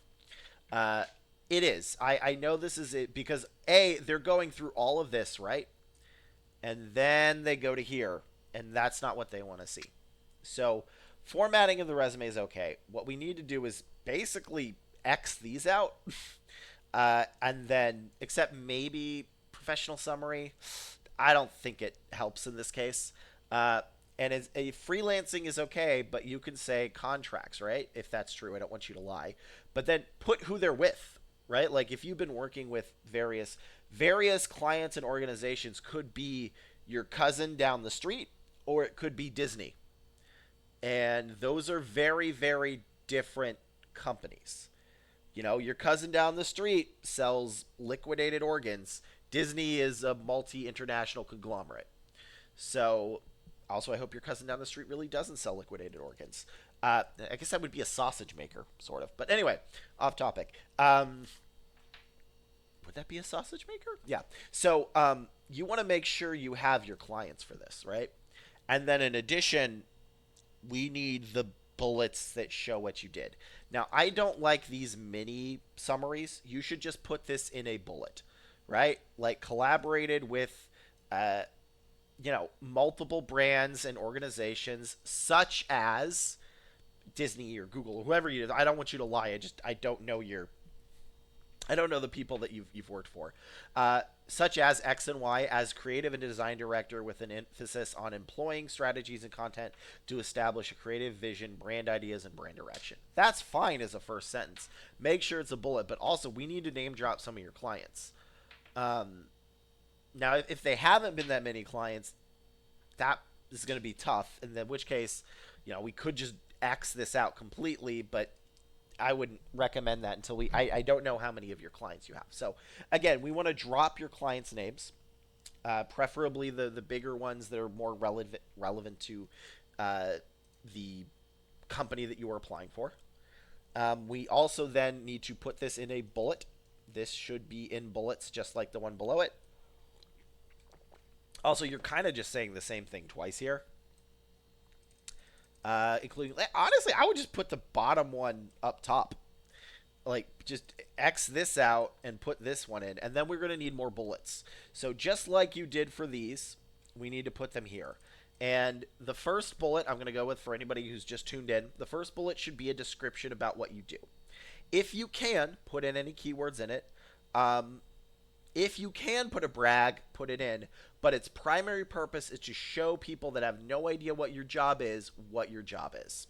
Uh, it is. I know this is it because they're going through all of this, right? And then they go to here, and that's not what they want to see. So formatting of the resume is okay. What we need to do is basically X these out, and then except maybe professional summary. I don't think it helps in this case. And a freelancing is okay, but you can say contracts, right? If that's true, I don't want you to lie. But then put who they're with, right? Like if you've been working with various clients and organizations, could be your cousin down the street, or it could be Disney, and those are very very different companies. You know, your cousin down the street sells liquidated organs. Disney is a multi international conglomerate. So also, I hope your cousin down the street really doesn't sell liquidated organs. I guess that would be a sausage maker, sort of. But anyway, off topic. Would that be a sausage maker? Yeah. So you want to make sure you have your clients for this, right? And then in addition, we need the bullets that show what you did. Now, I don't like these mini summaries. You should just put this in a bullet. right? Like collaborated with, uh, multiple brands and organizations such as Disney or Google or whoever you. I don't want you to lie. I don't know I don't know the people that you've worked for, such as X and Y, as creative and design director with an emphasis on employing strategies and content to establish a creative vision, brand ideas, and brand direction. That's fine as a first sentence. Make sure it's a bullet, but also we need to name drop some of your clients. Um, Now, if they haven't been that many clients, that is going to be tough. And in which case, we could just X this out completely, but I wouldn't recommend that until I don't know how many of your clients you have. So again, we want to drop your clients' names, preferably the bigger ones that are more relevant to uh, the company that you are applying for. We also then need to put this in a bullet. This should be in bullets, just like the one below it. Also, you're kind of just saying the same thing twice here. Including, honestly, I would just put the bottom one up top. Like, just X this out and put this one in. And then we're going to need more bullets. So just like you did for these, we need to put them here. And the first bullet I'm going to go with for anybody who's just tuned in, the first bullet should be a description about what you do. If you can, put in any keywords in it. Um, if you can put a brag, put it in. But its primary purpose is to show people that have no idea what your job is, what your job is.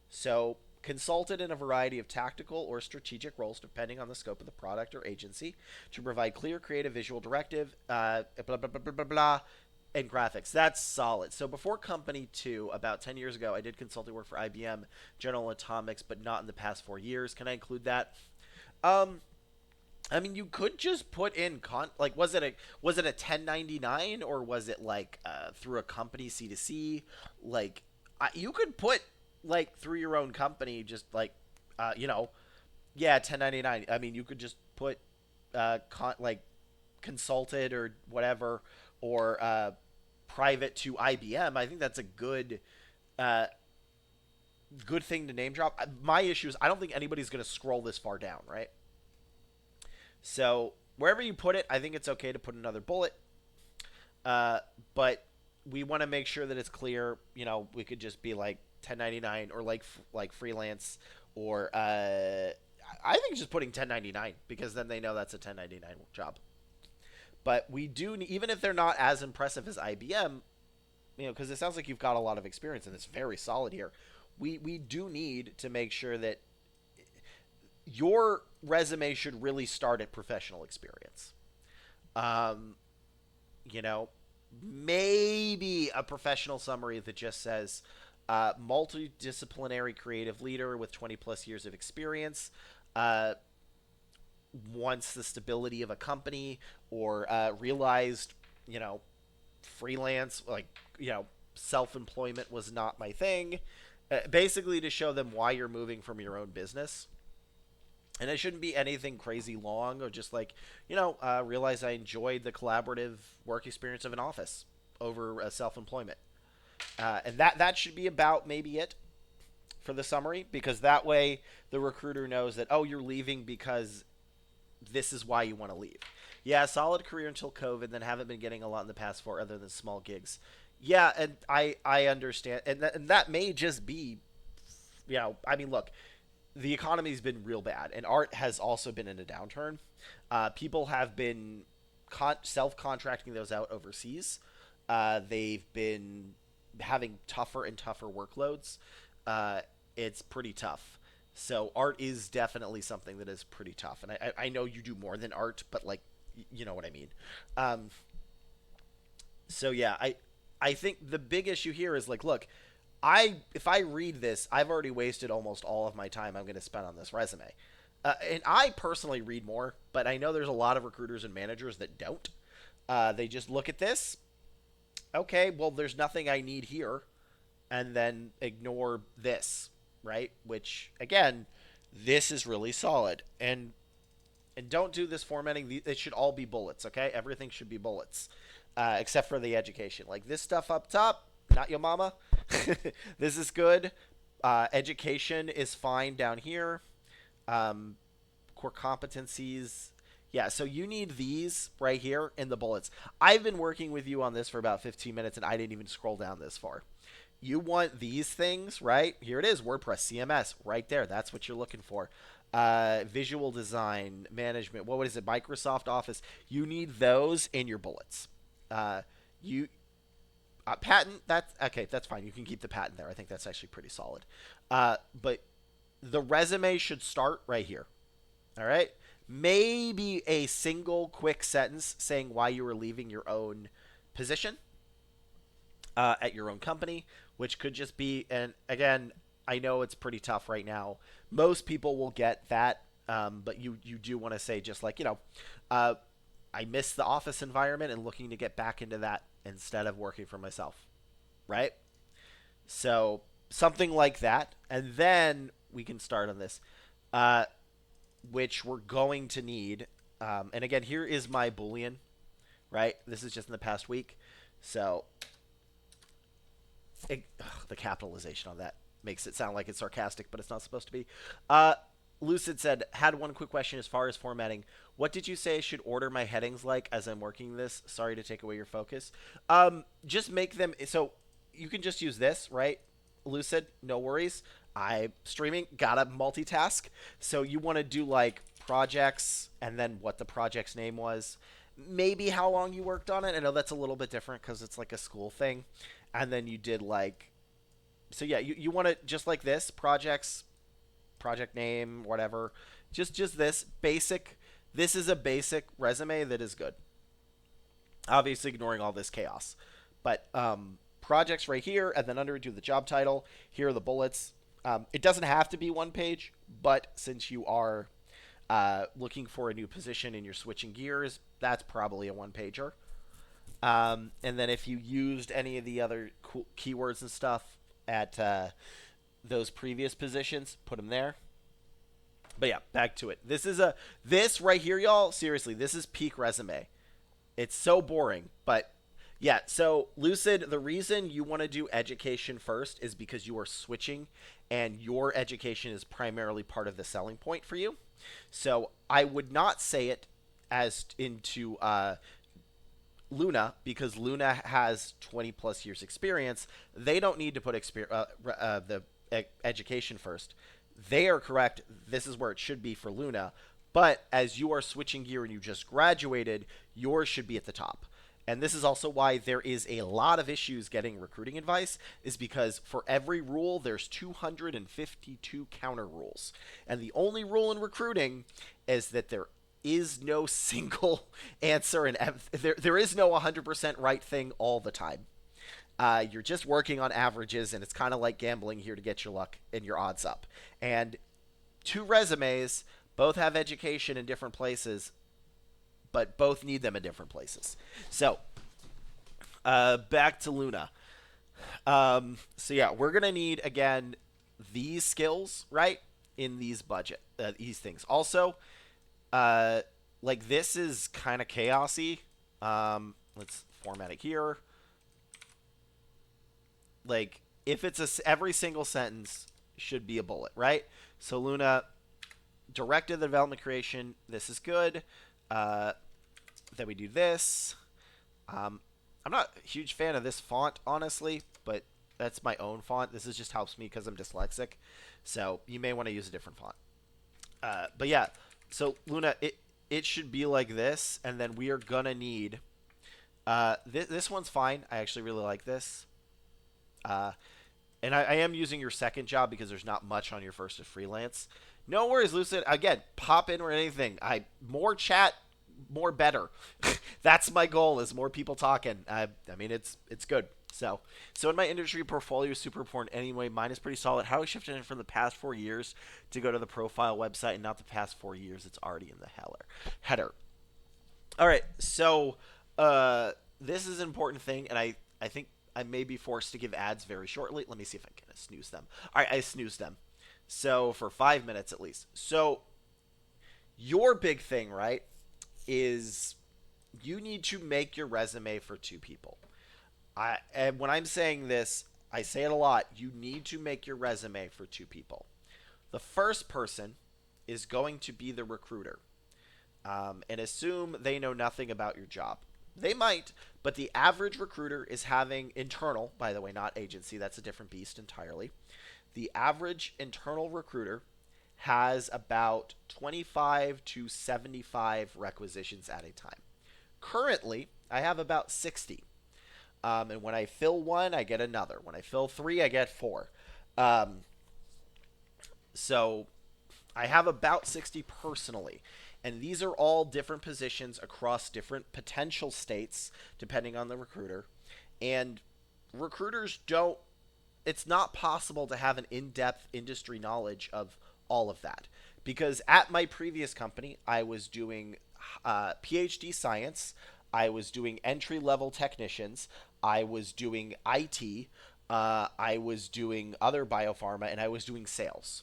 So, consulted in a variety of tactical or strategic roles, depending on the scope of the product or agency, to provide clear, creative, visual directive, blah, blah, blah, blah, blah, blah, and graphics. That's solid. So, before Company 2, about 10 years ago, I did consulting work for IBM, General Atomics, but not in the past 4 years. Can I include that? Um, I mean, you could just put in like was it a 1099 or was it like through a company C2C? Like you could put like through your own company, just like uh, you know, yeah, 1099. I mean, you could just put like consulted or whatever or private to IBM. I think that's a uh, good thing to name drop. My issue is I don't think anybody's going to scroll this far down, right? So wherever you put it, I think it's okay to put another bullet. Uh, but we want to make sure that it's clear. We could just be like 1099 or like freelance or I think just putting 1099 because then they know that's a 1099 job. But we do even if they're not as impressive as IBM, because it sounds like you've got a lot of experience and it's very solid here. We do need to make sure that your resume should really start at professional experience. Um, you know, Maybe a professional summary that just says multidisciplinary creative leader with 20 plus years of experience. Uh, Wants the stability of a company or realized, you know, freelance, like, self employment was not my thing. Basically, to show them why you're moving from your own business. And it shouldn't be anything crazy long or just like, realize I enjoyed the collaborative work experience of an office over self employment. And that should be about maybe it for the summary because that way the recruiter knows that, oh, you're leaving because this is why you want to leave. Yeah, solid career until COVID, then haven't been getting a lot in the past for other than small gigs. Yeah, and I understand, and that may just be, I mean, look, the economy's been real bad, and art has also been in a downturn. People have been self contracting those out overseas. They've been having tougher and tougher workloads. It's pretty tough. So art is definitely something that is pretty tough, and I know you do more than art, but like you know what I mean. Um, so yeah, I think the big issue here is like, look, if I read this, I've already wasted almost all of my time I'm going to spend on this resume. And I personally read more, but I know there's a lot of recruiters and managers that don't. They just look at this. Okay, well, there's nothing I need here, and then ignore this, right? Which again, this is really solid, and don't do this formatting. It should all be bullets. Okay, everything should be bullets, except for the education. Like this stuff up top, not your mama. This is good. Education is fine down here. Core competencies. Yeah, so you need these right here in the bullets. I've been working with you on this for about 15 minutes and I didn't even scroll down this far. You want these things, right? Here it is, WordPress, CMS, right there. That's what you're looking for. Visual design, management, what is it? Microsoft Office. You need those in your bullets. Uh, you patent, that's okay, that's fine. You can keep the patent there. I think that's actually pretty solid. But the resume should start right here. All right. Maybe a single quick sentence saying why you were leaving your own position at your own company, which could just be, and again, I know it's pretty tough right now. Most people will get that, but you do want to say just like, uh, I miss the office environment and looking to get back into that instead of working for myself, right? So something like that, and then we can start on this. Uh, which we're going to need. And again, here is my Boolean, right? This is just in the past week. So the capitalization on that makes it sound like it's sarcastic, but it's not supposed to be. Lucid said, had one quick question as far as formatting. What did you say I should order my headings like as I'm working this? Sorry to take away your focus. Just make them so you can just use this, right? Lucid, no worries. I streaming, gotta multitask. So you want to do like projects and then what the project's name was. Maybe how long you worked on it. I know that's a little bit different because it's like a school thing. And then you did like, so yeah, you want to just like this projects, project name, whatever. Just this basic. This is a basic resume that is good. Obviously, ignoring all this chaos, but projects right here, and then under do the job title. Here are the bullets. It doesn't have to be one page, but since you are looking for a new position and you're switching gears, that's probably a one pager. And then if you used any of the other cool keywords and stuff at those previous positions, put them there. But yeah, back to it. This right here, y'all. Seriously, this is peak resume. It's so boring, but yeah. So Lucid, the reason you want to do education first is because you are switching, and your education is primarily part of the selling point for you. So I would not say it as into Luna because Luna has 20 plus years experience. They don't need to put the education first. They are correct. This is where it should be for Luna. But as you are switching gear and you just graduated, yours should be at the top. And this is also why there is a lot of issues getting recruiting advice, is because for every rule, there's 252 counter rules. And the only rule in recruiting is that there is no single answer, and there is no 100% right thing all the time. You're just working on averages, and it's kind of like gambling here to get your luck and your odds up. And two resumes both have education in different places, but both need them in different places. So, back to Luna. So yeah, we're gonna need again these skills, right? In these things. Also, like this is kind of chaosy. Let's format it here. Like if it's every single sentence should be a bullet, right? So Luna directed the development creation. This is good. Then we do this. I'm not a huge fan of this font, honestly, but that's my own font. This is just helps me because I'm dyslexic. So you may want to use a different font. But yeah, so Luna, it should be like this, and then we are gonna need. This one's fine. I actually really like this. And I am using your second job because there's not much on your first of freelance. No worries, Lucid. Again, pop in or anything. More chat, more better. That's my goal. Is more people talking. I mean, it's good. So in my industry portfolio, super important anyway. Mine is pretty solid. How I shifted in from the past 4 years to go to the profile website, and not the past 4 years. It's already in the header. All right. So this is an important thing, and I think I may be forced to give ads very shortly. Let me see if I can snooze them. All right, I snoozed them. So for 5 minutes at least. So your big thing, right, is you need to make your resume for two people. And when I'm saying this, I say it a lot. You need to make your resume for two people. The first person is going to be the recruiter. and assume they know nothing about your job. They might, but the average recruiter is having internal, by the way, not agency, that's a different beast entirely. The average internal recruiter has about 25 to 75 requisitions at a time. Currently, I have about 60. And when I fill one, I get another. When I fill three, I get four. Um, so I have about 60 personally. And these are all different positions across different potential states, depending on the recruiter. And recruiters don't, it's not possible to have an in depth industry knowledge of all of that. Because at my previous company, I was doing PhD science, I was doing entry level technicians, I was doing IT, I was doing other biopharma, and I was doing sales.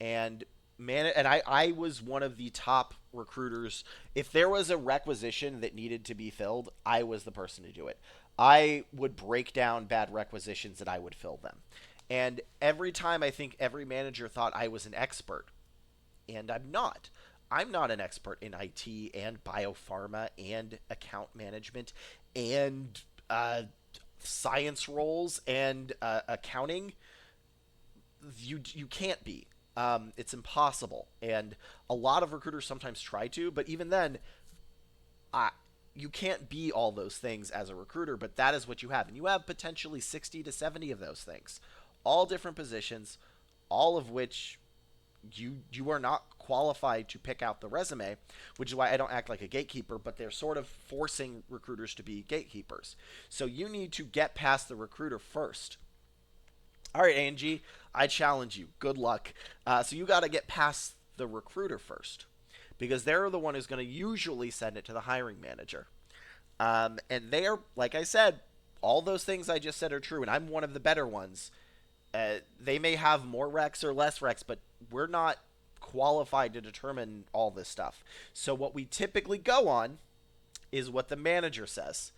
And I was one of the top recruiters. If there was a requisition that needed to be filled, I was the person to do it. I would break down bad requisitions and I would fill them. And every time, I think every manager thought I was an expert, and I'm not. I'm not an expert in IT and biopharma and account management and science roles and accounting. You can't be. It's impossible, and a lot of recruiters sometimes try to, but even then, I you can't be all those things as a recruiter. But that is what you have, and you have potentially 60 to 70 of those things, all different positions, all of which you are not qualified to pick out the resume, which is why I don't act like a gatekeeper, but they're sort of forcing recruiters to be gatekeepers. So you need to get past the recruiter first. All right, Angie, I challenge you. Good luck. So you got to get past the recruiter first, because they're the one who's going to usually send it to the hiring manager. And they are, like I said, all those things I just said are true, and I'm one of the better ones. They may have more recs or less recs, but we're not qualified to determine all this stuff. So what we typically go on is what the manager says.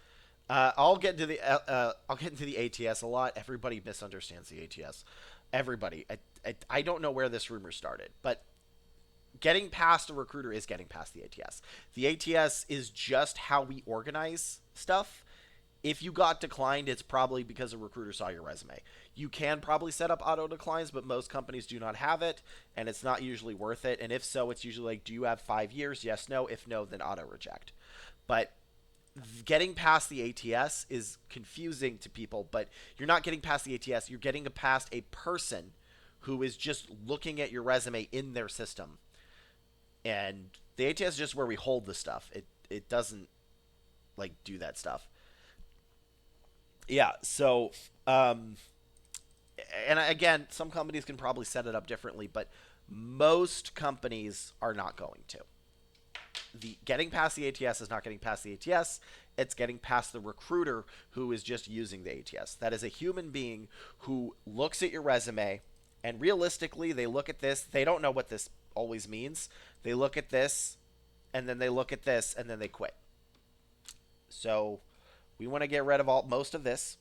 I'll get into the ATS a lot. Everybody misunderstands the ATS. Everybody. I don't know where this rumor started, but getting past a recruiter is getting past the ATS. The ATS is just how we organize stuff. If you got declined, it's probably because a recruiter saw your resume. You can probably set up auto declines, but most companies do not have it, and it's not usually worth it. And if so, it's usually like, do you have 5 years? Yes, no. If no, then auto reject. But getting past the ATS is confusing to people, but you're not getting past the ATS. You're getting past a person who is just looking at your resume in their system. And the ATS is just where we hold the stuff. It doesn't like do that stuff. Yeah, so and again, some companies can probably set it up differently, but most companies are not going to. The getting past the ATS is not getting past the ATS. It's getting past the recruiter who is just using the ATS. That is a human being who looks at your resume, and realistically, they look at this. They don't know what this always means. They look at this, and then they look at this, and then they quit. So we want to get rid of all most of this.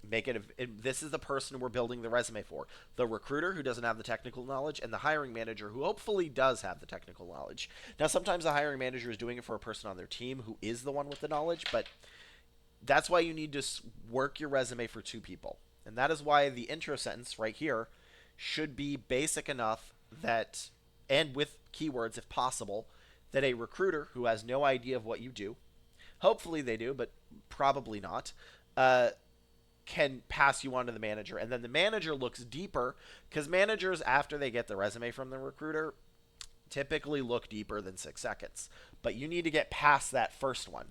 Make it. This is the person we're building the resume for: the recruiter who doesn't have the technical knowledge, and the hiring manager who hopefully does have the technical knowledge. Now, sometimes the hiring manager is doing it for a person on their team who is the one with the knowledge, but that's why you need to work your resume for two people, and that is why the intro sentence right here should be basic enough that, and with keywords if possible, that a recruiter who has no idea of what you do, hopefully they do, but probably not, can pass you on to the manager. And then the manager looks deeper, because managers, after they get the resume from the recruiter, typically look deeper than 6 seconds. But you need to get past that first one.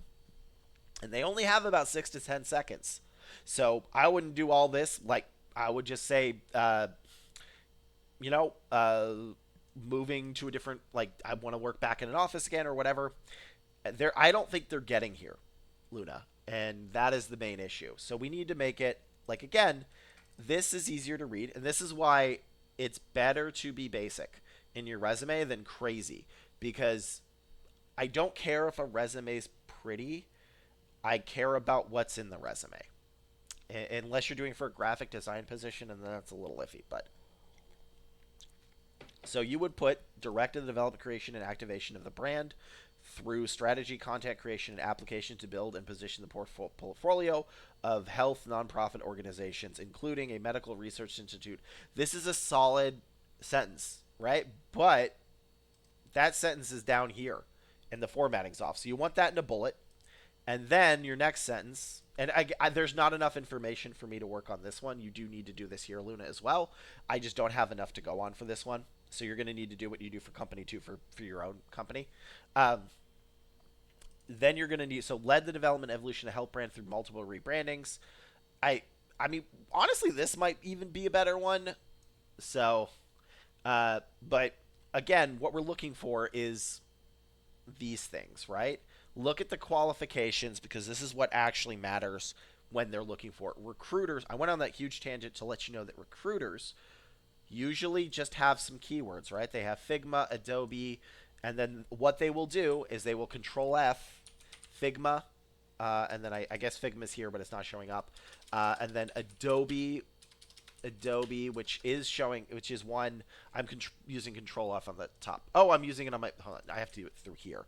And they only have about 6 to 10 seconds. So I wouldn't do all this. Like, I would just say, you know, moving to a different, like, I want to work back in an office again or whatever. I don't think they're getting here, Luna, and that is the main issue. So we need to make it, like, again, this is easier to read, and this is why it's better to be basic in your resume than crazy, because I don't care if a resume is pretty. I care about what's in the resume. Unless you're doing for a graphic design position, and then that's a little iffy. But So you would put direct to the development, creation, and activation of the brand through strategy, content creation, and application to build and position the portfolio of health nonprofit organizations, including a medical research institute. This is a solid sentence, right? But that sentence is down here, and the formatting's off. So you want that in a bullet, and then your next sentence. And there's not enough information for me to work on this one. You do need to do this here, Luna, as well. I just don't have enough to go on for this one. So you're going to need to do what you do for company two for your own company. Um, then you're going to need, so led the development evolution of health brand through multiple rebrandings. I I mean, honestly, this might even be a better one. So, but again, what we're looking for is these things, right? Look at the qualifications because this is what actually matters when they're looking for it. Recruiters. I went on that huge tangent to let you know that recruiters usually just have some keywords, right? They have Figma, Adobe, and then what they will do is they will Control F, Figma, and then I guess Figma's here, but it's not showing up, and then Adobe, which is showing, which is one. I'm using Control F on the top. Oh, I'm using it on my. Hold on, I have to do it through here.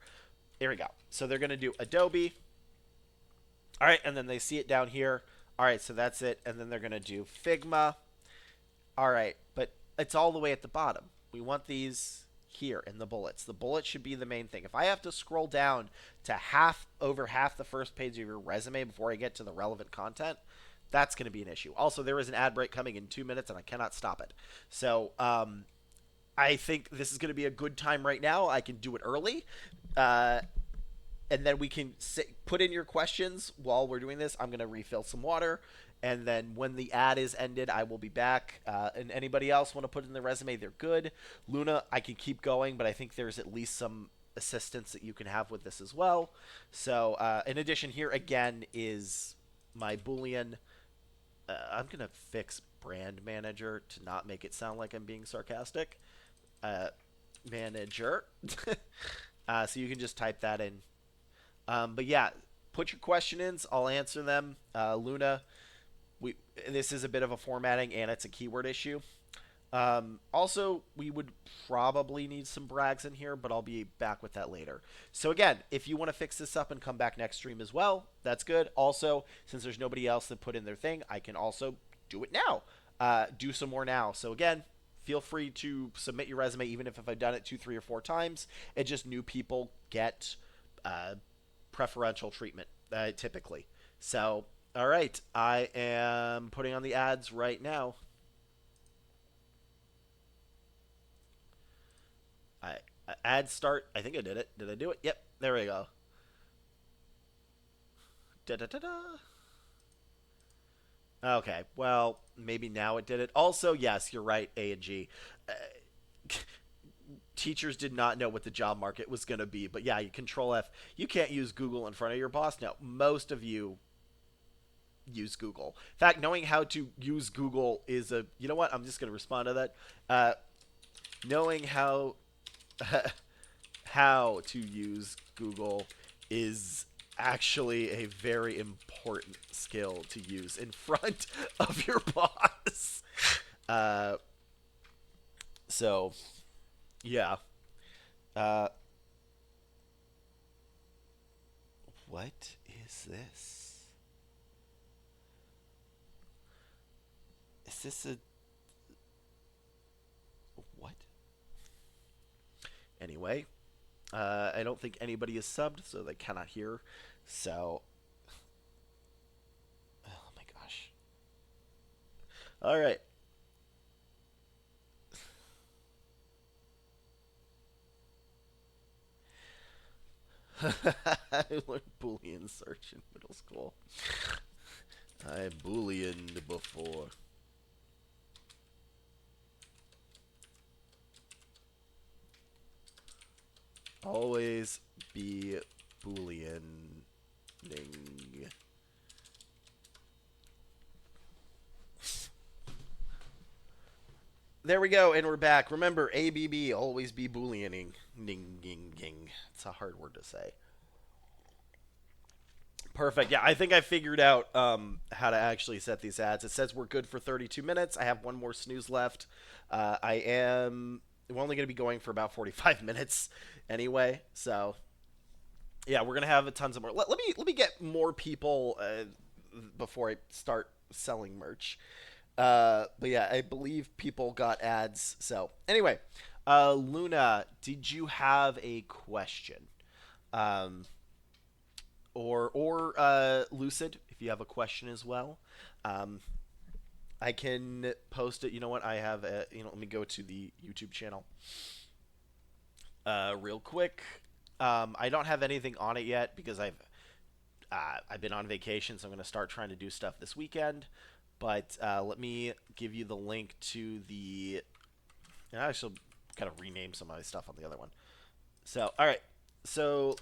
There we go. So they're gonna do Adobe. All right, and then they see it down here. All right, so that's it, and then they're gonna do Figma. All right, but it's all the way at the bottom. We want these here in the bullets. The bullets should be the main thing. If I have to scroll down to over half the first page of your resume before I get to the relevant content, that's going to be an issue. Also, there is an ad break coming in 2 minutes, and I cannot stop it. So I think this is going to be a good time right now. I can do it early. And then we can put in your questions while we're doing this. I'm going to refill some water. And then when the ad is ended, I will be back. And anybody else want to put in the resume, they're good. Luna, I can keep going, but I think there's at least some assistance that you can have with this as well. So in addition, here again is my Boolean. I'm going to fix brand manager to not make it sound like I'm being sarcastic. Manager. So you can just type that in. But yeah, put your question in. I'll answer them. Luna, this is a bit of a formatting and it's a keyword issue. Also, we would probably need some brags in here, but I'll be back with that later. So again, if you want to fix this up and come back next stream as well, that's good. Also, since there's nobody else that put in their thing, I can also do it now. Do some more now. So again, feel free to submit your resume, even if I've done it 2, 3, or 4 times. It just new people get preferential treatment typically. So, all right, I am putting on the ads right now. Ad start. I think I did it. Did I do it? Yep. There we go. Da da da da. Okay. Well, maybe now it did it. Also, yes, you're right. A and G. Teachers did not know what the job market was going to be, but yeah, you Control F. You can't use Google in front of your boss. No, most of you use Google. In fact, knowing how to use Google is a. You know what? I'm just going to respond to that. Knowing how how to use Google is actually a very important skill to use in front of your boss. So, yeah. What is this? Is this a... What? Anyway, I don't think anybody is subbed, so they cannot hear. So, oh my gosh. All right. I learned Boolean search in middle school. I Booleaned before. Always be Booleaning. There we go, and we're back. Remember, ABB, always be Booleaning. Ning, ging, ging. It's a hard word to say. Perfect. Yeah, I think I figured out how to actually set these ads. It says we're good for 32 minutes. I have one more snooze left. I am we're only going to be going for about 45 minutes anyway. So yeah, we're gonna have tons of more. Let me get more people before I start selling merch. But yeah, I believe people got ads. So anyway, Luna, did you have a question? Um, or Lucid, if you have a question as well, um, I can post it. You know what? I have a. Let me go to the YouTube channel real quick. I don't have anything on it yet because I've been on vacation, so I'm going to start trying to do stuff this weekend. But let me give you the link to the. And I should kind of rename some of my stuff on the other one. So, all right. So,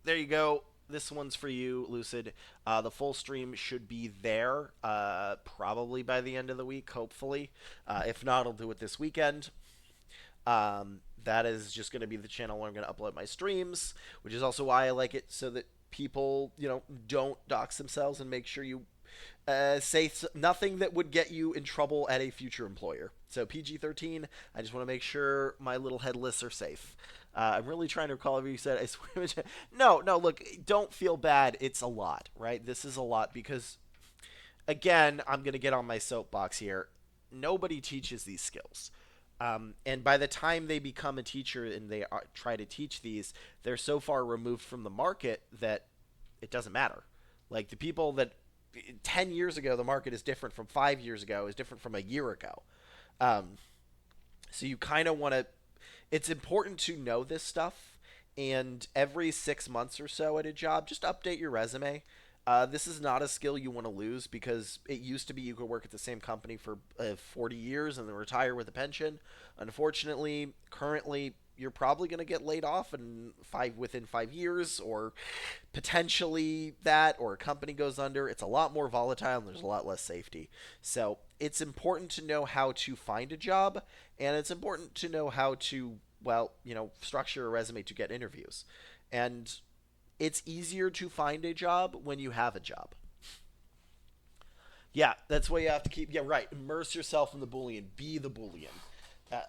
there you go. This one's for you, Lucid. The full stream should be there probably by the end of the week, hopefully. If not, I'll do it this weekend. That is just going to be the channel where I'm going to upload my streams, which is also why I like it, so that people, don't dox themselves, and make sure you say nothing that would get you in trouble at a future employer. So PG-13, I just want to make sure my little headless are safe. I'm really trying to recall if you said I swear. No, look, don't feel bad. It's a lot, right? This is a lot because, again, I'm going to get on my soapbox here. Nobody teaches these skills. And by the time they become a teacher and they try to teach these, they're so far removed from the market that it doesn't matter. Like the people that 10 years ago, the market is different from 5 years ago, is different from a year ago. So you kind of want to, it's important to know this stuff. And every 6 months or so at a job, just update your resume. This is not a skill you want to lose because it used to be you could work at the same company for 40 years and then retire with a pension. Unfortunately, currently, you're probably going to get laid off within 5 years, or potentially that, or a company goes under. It's a lot more volatile and there's a lot less safety. So it's important to know how to find a job, and it's important to know how to, structure a resume to get interviews. And it's easier to find a job when you have a job. Yeah, that's why you have to keep. Yeah, right. Immerse yourself in the Boolean. Be the Boolean.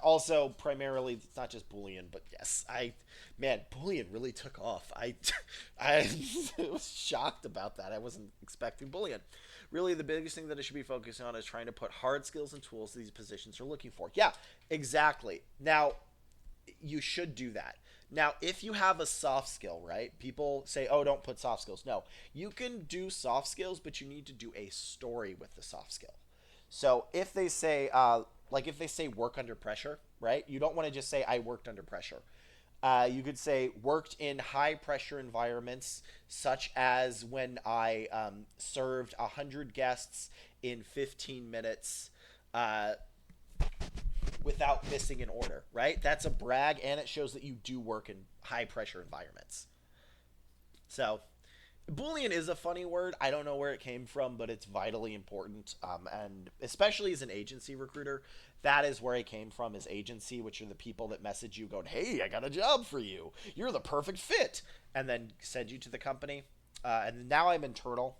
Also, primarily, it's not just Boolean, but yes, Boolean really took off. I was shocked about that. I wasn't expecting Boolean. Really, the biggest thing that I should be focusing on is trying to put hard skills and tools these positions are looking for. Yeah, exactly. Now, you should do that. Now, if you have a soft skill, right? People say, "Oh, don't put soft skills." No, you can do soft skills, but you need to do a story with the soft skill. So if they say, if they say work under pressure, right? You don't want to just say I worked under pressure. You could say worked in high pressure environments, such as when I served 100 guests in 15 minutes. Without missing an order, right? That's a brag, and it shows that you do work in high pressure environments. So, Boolean is a funny word. I don't know where it came from, but it's vitally important. And especially as an agency recruiter, that is where it came from, is agency, which are the people that message you going, "Hey, I got a job for you. You're the perfect fit," and then send you to the company. And now I'm internal,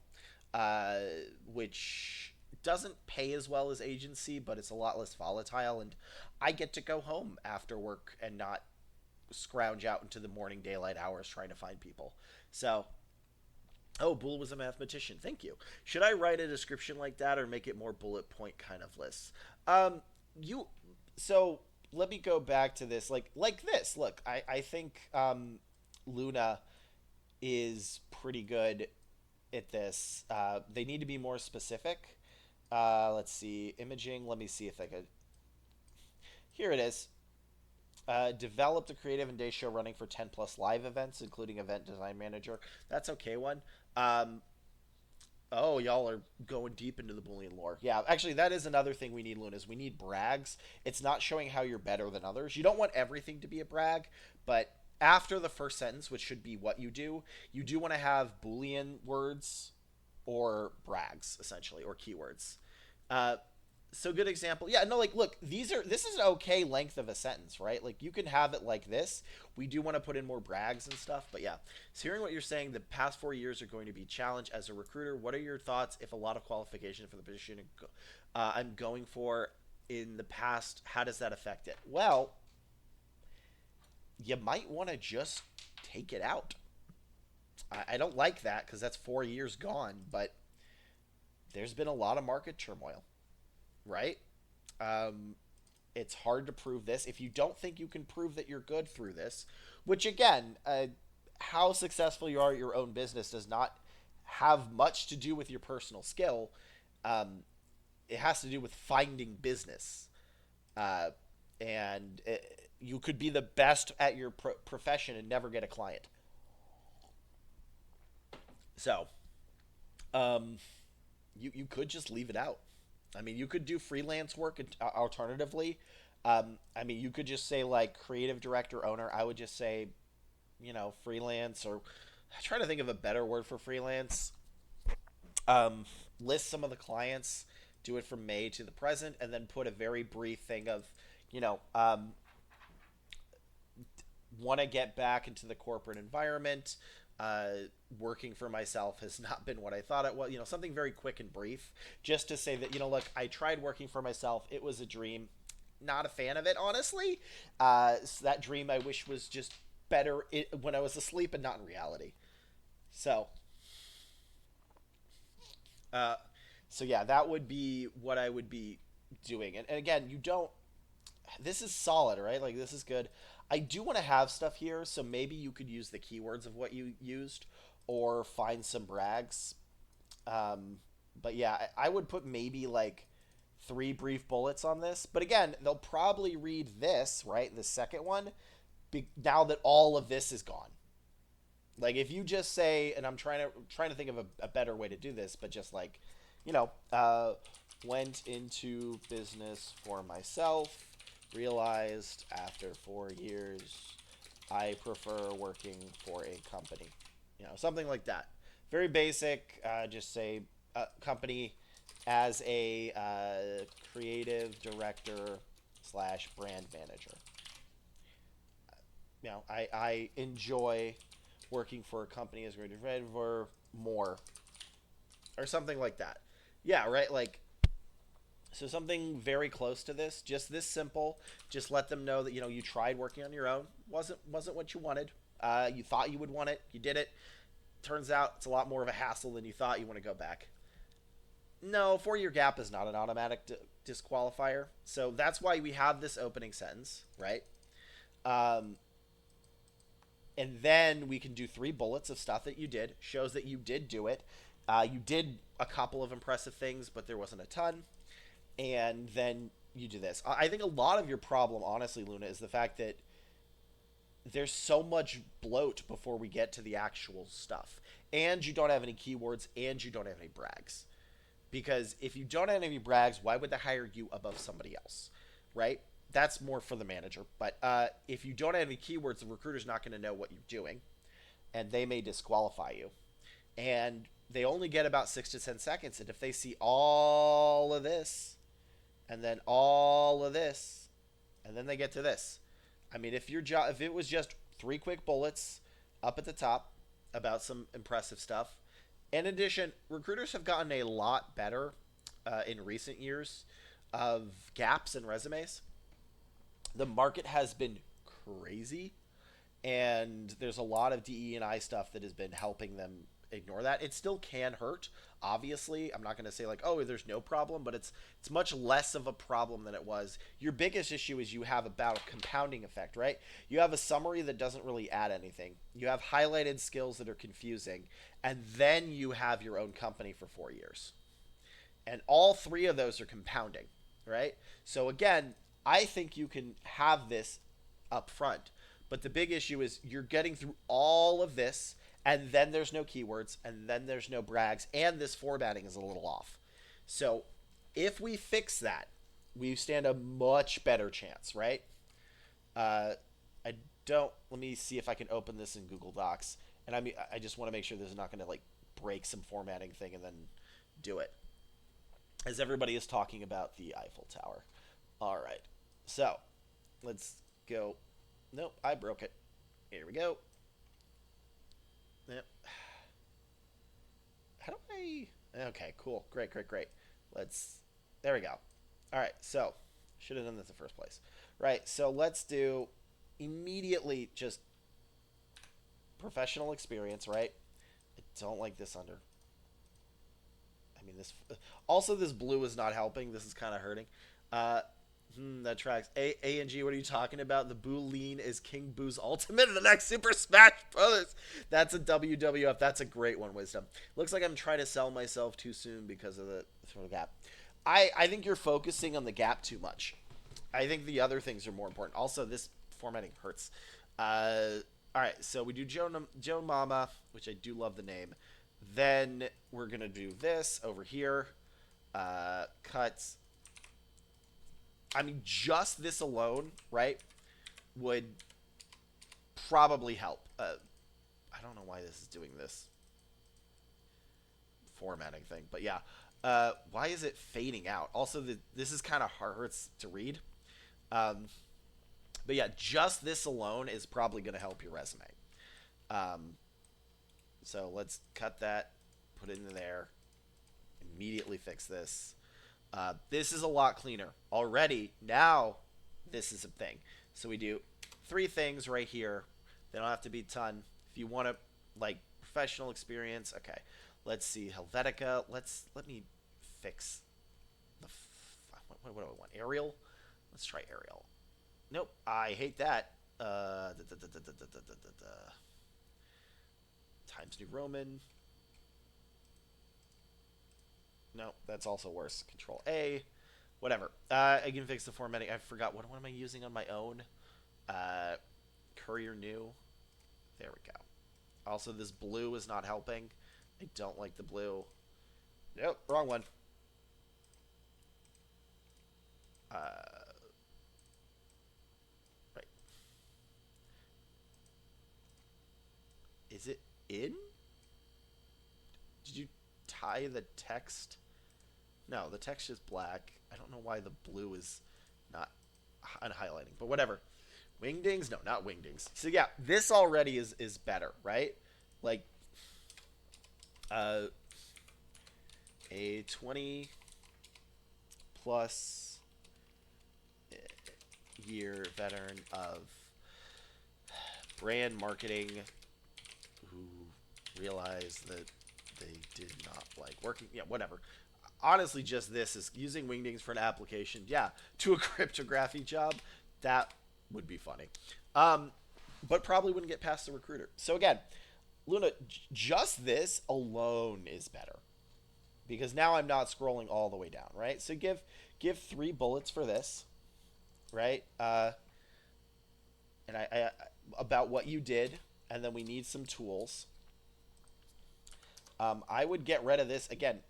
which doesn't pay as well as agency, but it's a lot less volatile, and I get to go home after work and not scrounge out into the morning daylight hours trying to find people. So, oh, Boole was a mathematician. Thank you. Should I write a description like that or make it more bullet point kind of lists? You. So let me go back to this. Like this. Look, I think Luna is pretty good at this. They need to be more specific. Let's see. Imaging. Let me see if I could. Here it is. Developed a creative and day show running for 10 plus live events, including event design manager. That's okay one. Oh, y'all are going deep into the Boolean lore. Yeah, actually, that is another thing we need, Luna, is we need brags. It's not showing how you're better than others. You don't want everything to be a brag, but after the first sentence, which should be what you do want to have Boolean words or brags, essentially, or keywords. Uh, so good example. Yeah, no, look, this is an okay length of a sentence, right? Like, you can have it like this. We do want to put in more brags and stuff, but yeah. So hearing what you're saying, the past 4 years are going to be a challenge as a recruiter. What are your thoughts if a lot of qualification for the position I'm going for in the past, how does that affect it? Well, you might want to just take it out. I don't like that because that's 4 years gone, but there's been a lot of market turmoil, right? Um, it's hard to prove this. If you don't think you can prove that you're good through this, which again, how successful you are at your own business does not have much to do with your personal skill. Um, it has to do with finding business. Uh, and you could be the best at your profession and never get a client. So, um, you could just leave it out. I mean, you could do freelance work alternatively. I mean, you could just say like creative director, owner. I would just say, freelance, or I try to think of a better word for freelance. Um, List some of the clients, do it from May to the present, and then put a very brief thing of, you know, um, want to get back into the corporate environment. Working for myself has not been what I thought it was. Something very quick and brief, just to say that, look, I tried working for myself. It was a dream. Not a fan of it, honestly. So that dream I wish was just better when I was asleep and not in reality. So, uh, so yeah, that would be what I would be doing. And again, you don't. This is solid, right? Like this is good. I do want to have stuff here, so maybe you could use the keywords of what you used, or find some brags. Um, but yeah, I would put maybe like three brief bullets on this. But again, they'll probably read this, right? The second one, now that all of this is gone. Like if you just say, and I'm trying to think of a better way to do this, but just like, you know, uh, went into business for myself, realized after 4 years I prefer working for a company. Something like that. Very basic. Just say company as a creative director slash brand manager. I enjoy working for a company as a creative director more, or something like that. Yeah, right. Like, so something very close to this, just this simple. Just let them know that you tried working on your own. Wasn't what you wanted. You thought you would want it. You did it. Turns out it's a lot more of a hassle than you thought. You want to go back. No, 4 year gap is not an automatic disqualifier. So that's why we have this opening sentence, right? Um, and then we can do three bullets of stuff that you did. Shows that you did do it. You did a couple of impressive things, but there wasn't a ton. And then you do this. I think a lot of your problem, honestly, Luna, is the fact that there's so much bloat before we get to the actual stuff. And you don't have any keywords, and you don't have any brags. Because if you don't have any brags, why would they hire you above somebody else? Right? That's more for the manager. But if you don't have any keywords, the recruiter's not going to know what you're doing, and they may disqualify you. And they only get about 6 to 10 seconds. And if they see all of this, and then all of this, and then they get to this. I mean, if it was just three quick bullets up at the top about some impressive stuff. In addition, recruiters have gotten a lot better in recent years of gaps in resumes. The market has been crazy, and there's a lot of DE and I stuff that has been helping them ignore that. It still can hurt. Obviously, I'm not going to say like, oh, there's no problem, but it's much less of a problem than it was. Your biggest issue is you have about a compounding effect, right? You have a summary that doesn't really add anything. You have highlighted skills that are confusing, and then you have your own company for 4 years. And all three of those are compounding, right? So again, I think you can have this up front. But the big issue is you're getting through all of this, and then there's no keywords, and then there's no brags, and this formatting is a little off. So if we fix that, we stand a much better chance, right? Uh, I don't. Let me see if I can open this in Google Docs, and I just want to make sure this is not going to like break some formatting thing and then do it, as everybody is talking about the Eiffel Tower. All right, so let's go. Nope, I broke it. Here we go. Yep. How do I? Okay, cool. Great, great, great. Let's. There we go. All right, so should have done this in the first place. Right, so let's do. immediately just professional experience, right? I don't like this under. I mean, this. Also, this blue is not helping. This is kind of hurting. Uh, that tracks. A and G, what are you talking about? The Boo Lean is King Boo's ultimate in the next Super Smash Brothers. That's a WWF. That's a great one, Wisdom. Looks like I'm trying to sell myself too soon because of the sort of gap. I think you're focusing on the gap too much. I think the other things are more important. Also, this formatting hurts. All right, so we do Joan Mama, which I do love the name. Then we're gonna do this over here. Cuts. I mean, just this alone, right, would probably help. I don't know why this is doing this formatting thing, but yeah. Why is it fading out? Also, this is kind of hurts to read. Um, but yeah, just this alone is probably going to help your resume. Um, so let's cut that, put it in there, immediately fix this. This is a lot cleaner already. Now, this is a thing. So we do 3 things right here. They don't have to be a ton. If you want to, like, professional experience, okay. Let's see, Helvetica. Let me fix the. What do I want? Arial. Let's try Arial. Nope, I hate that. Times New Roman. No, that's also worse. Control A. Whatever. I can fix the formatting. I forgot. What am I using on my own? Courier New. There we go. Also, this blue is not helping. I don't like the blue. Nope, wrong one. Right. Is it in? Did you tie the text? No, the text is black. I don't know why the blue is not unhighlighting, but whatever. Wingdings? No, not wingdings. So yeah, this already is better, right? Like, uh, a 20 plus year veteran of brand marketing who realized that they did not like working. Yeah, whatever. Honestly, just this is using Wingdings for an application. Yeah, to a cryptography job. That would be funny. Um, but probably wouldn't get past the recruiter. So again, Luna, just this alone is better because now I'm not scrolling all the way down, right? So give 3 bullets for this, right? And I about what you did, and then we need some tools. I would get rid of this again.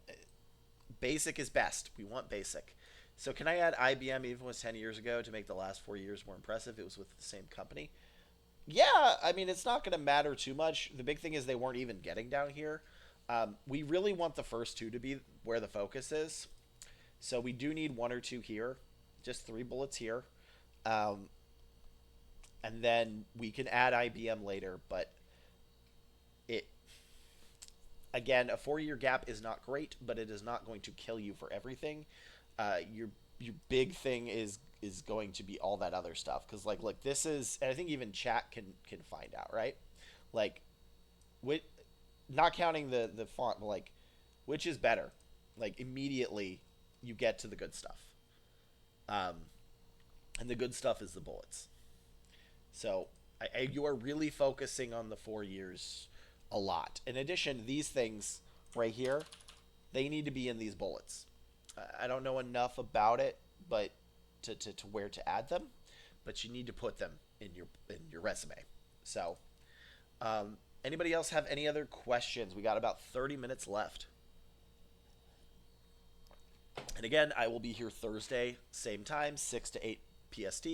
Basic is best. We want basic. So can I add IBM even was 10 years ago to make the last 4 years more impressive? It was with the same company. Yeah, I mean it's not going to matter too much. The big thing is they weren't even getting down here. We really want the first 2 to be where the focus is. So we do need 1 or 2 here. Just 3 bullets here. Um, and then we can add IBM later, but it again, a 4 year gap is not great, but it is not going to kill you for everything. Your big thing is going to be all that other stuff because like look, this is, and I think even chat can find out, right? Like, with not counting the font, but like, which is better? Like immediately, you get to the good stuff, um, and the good stuff is the bullets. So you are really focusing on the 4 years a lot. In addition, these things right here, they need to be in these bullets. I don't know enough about it, but to where to add them, but you need to put them in your resume. So, anybody else have any other questions? We got about 30 minutes left. And again, I will be here Thursday, same time, 6 to 8 PST.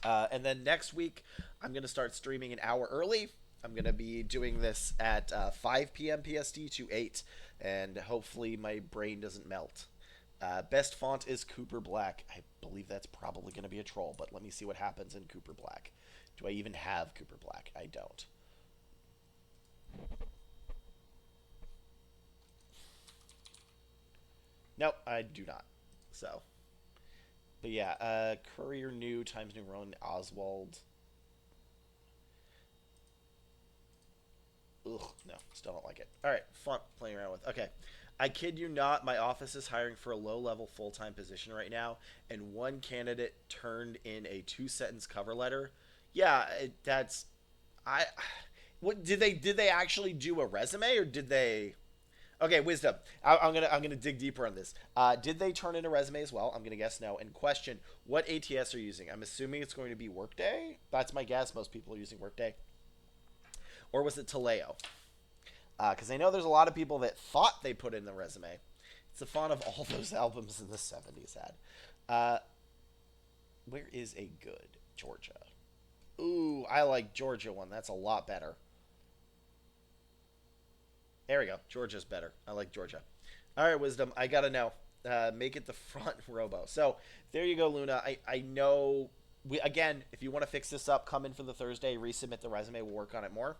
And then next week, I'm going to start streaming an hour early. I'm going to be doing this at 5 p.m. PST to 8, and hopefully my brain doesn't melt. Best font is Cooper Black. I believe that's probably going to be a troll, but let me see what happens in Cooper Black. Do I even have Cooper Black? I don't. Nope, I do not. So, but yeah, Courier New, Times New Roman, Oswald. No, still don't like it. All right, fun playing around with. Okay, I kid you not, my office is hiring for a low-level full-time position right now, and one candidate turned in a two-sentence cover letter. Yeah, that's I. What did they actually do a resume or did they? Okay, wisdom. I'm gonna dig deeper on this. Did they turn in a resume as well? I'm gonna guess no. And question: what ATS are you using? I'm assuming it's going to be Workday. That's my guess. Most people are using Workday, or was it Taleo? Because I know there's a lot of people that thought they put in the resume. It's the font of all those albums in the '70s had. Uh, where is a good Georgia? Ooh, I like Georgia one. That's a lot better. There we go. Georgia's better. I like Georgia. All right, Wisdom. I gotta know. Make it the front robo. So there you go, Luna. I know. We again, if you want to fix this up, come in for the Thursday. Resubmit the resume. We'll work on it more.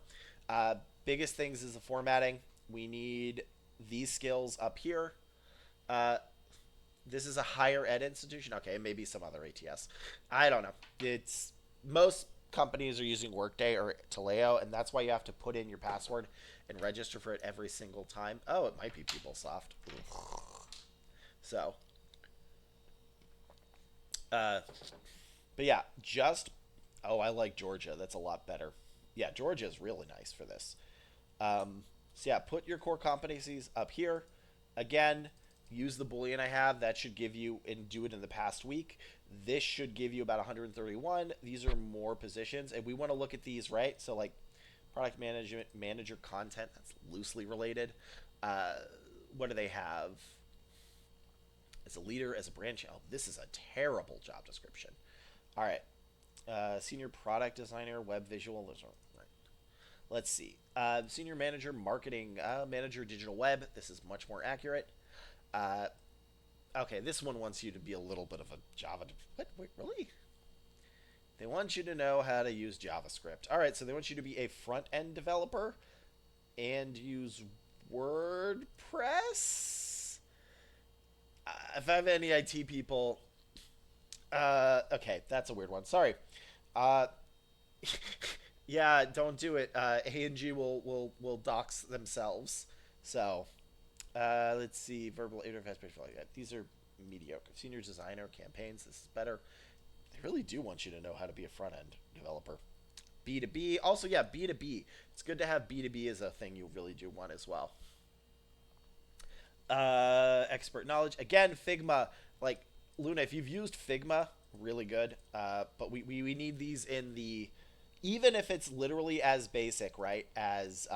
Biggest things is the formatting. We need these skills up here. Uh, this is a higher ed institution. Okay, maybe some other ATS. I don't know. It's most companies are using Workday or Taleo, and that's why you have to put in your password and register for it every single time. Oh, it might be PeopleSoft. So, uh, but yeah, just oh, I like Georgia. That's a lot better. Yeah, Georgia is really nice for this. So yeah, put your core competencies up here. Again, use the boolean I have. That should give you and do it in the past week. This should give you about 131. These are more positions, and we want to look at these, right? So like product management manager content, that's loosely related. Uh, what do they have? As a leader, as a branch. Oh, this is a terrible job description. All right. Senior product designer, web visual. Those are right. Let's see. Senior manager, marketing manager, digital web. This is much more accurate. Uh, okay, this one wants you to be a little bit of a Java. What? Wait, really? They want you to know how to use JavaScript. All right, so they want you to be a front end developer and use WordPress. If I have any IT people, okay, that's a weird one. Sorry. Uh, yeah, don't do it. A&G will dox themselves. So, let's see. Verbal interface page. Yeah, these are mediocre. Senior designer campaigns. This is better. They really do want you to know how to be a front end developer. B2B. Also, yeah, B2B. It's good to have B2B as a thing you really do want as well. Expert knowledge. Again, Figma. Like, Luna, if you've used Figma, really good. But we need these in the. Even if it's literally as basic, right, as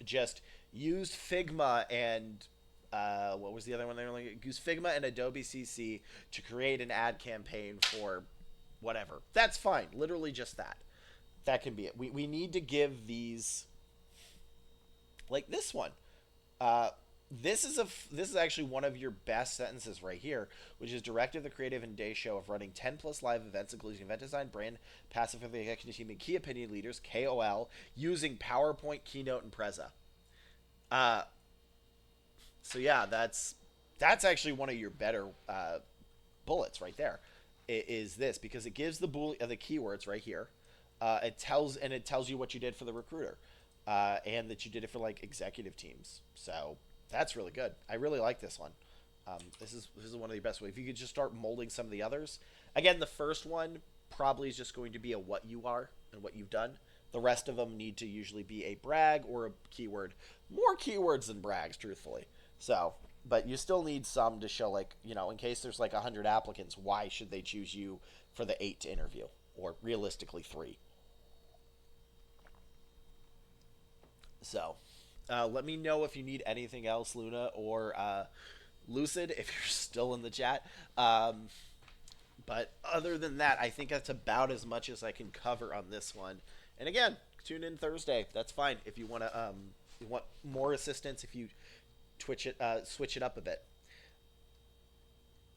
just use Figma and what was the other one they were like? Use Figma and Adobe CC to create an ad campaign for whatever. That's fine. Literally just that. That can be it. We need to give these like this one. Uh, this is actually one of your best sentences right here, which is directed the creative and day show of running 10 plus live events, including event design, brand, passive for the executive team, and key opinion leaders (KOL) using PowerPoint, Keynote, and Preza. Uh, so yeah, that's actually one of your better bullets right there. Is this because it gives the keywords right here. It tells you what you did for the recruiter, and that you did it for like executive teams. So that's really good. I really like this one. This is one of the best ways. If you could just start molding some of the others. Again, the first one probably is just going to be a what you are and what you've done. The rest of them need to usually be a brag or a keyword. More keywords than brags, truthfully. So, but you still need some to show, like, in case there's like 100 applicants, why should they choose you for the 8 to interview? Or realistically, 3. So, let me know if you need anything else, Luna, or Lucid, if you're still in the chat. But other than that, I think that's about as much as I can cover on this one. And again, tune in Thursday. That's fine if you want more assistance. If you switch it up a bit.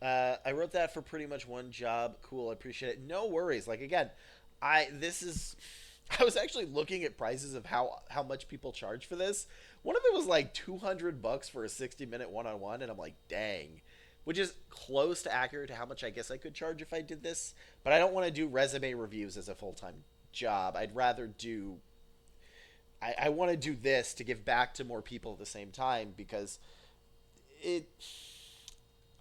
I wrote that for pretty much one job. Cool, I appreciate it. No worries. Like again, this is. I was actually looking at prices of how much people charge for this. One of it was like $200 for a 60-minute one-on-one, and I'm like, dang, which is close to accurate to how much I guess I could charge if I did this. But I don't want to do resume reviews as a full-time job. I'd rather do I want to do this to give back to more people at the same time because it.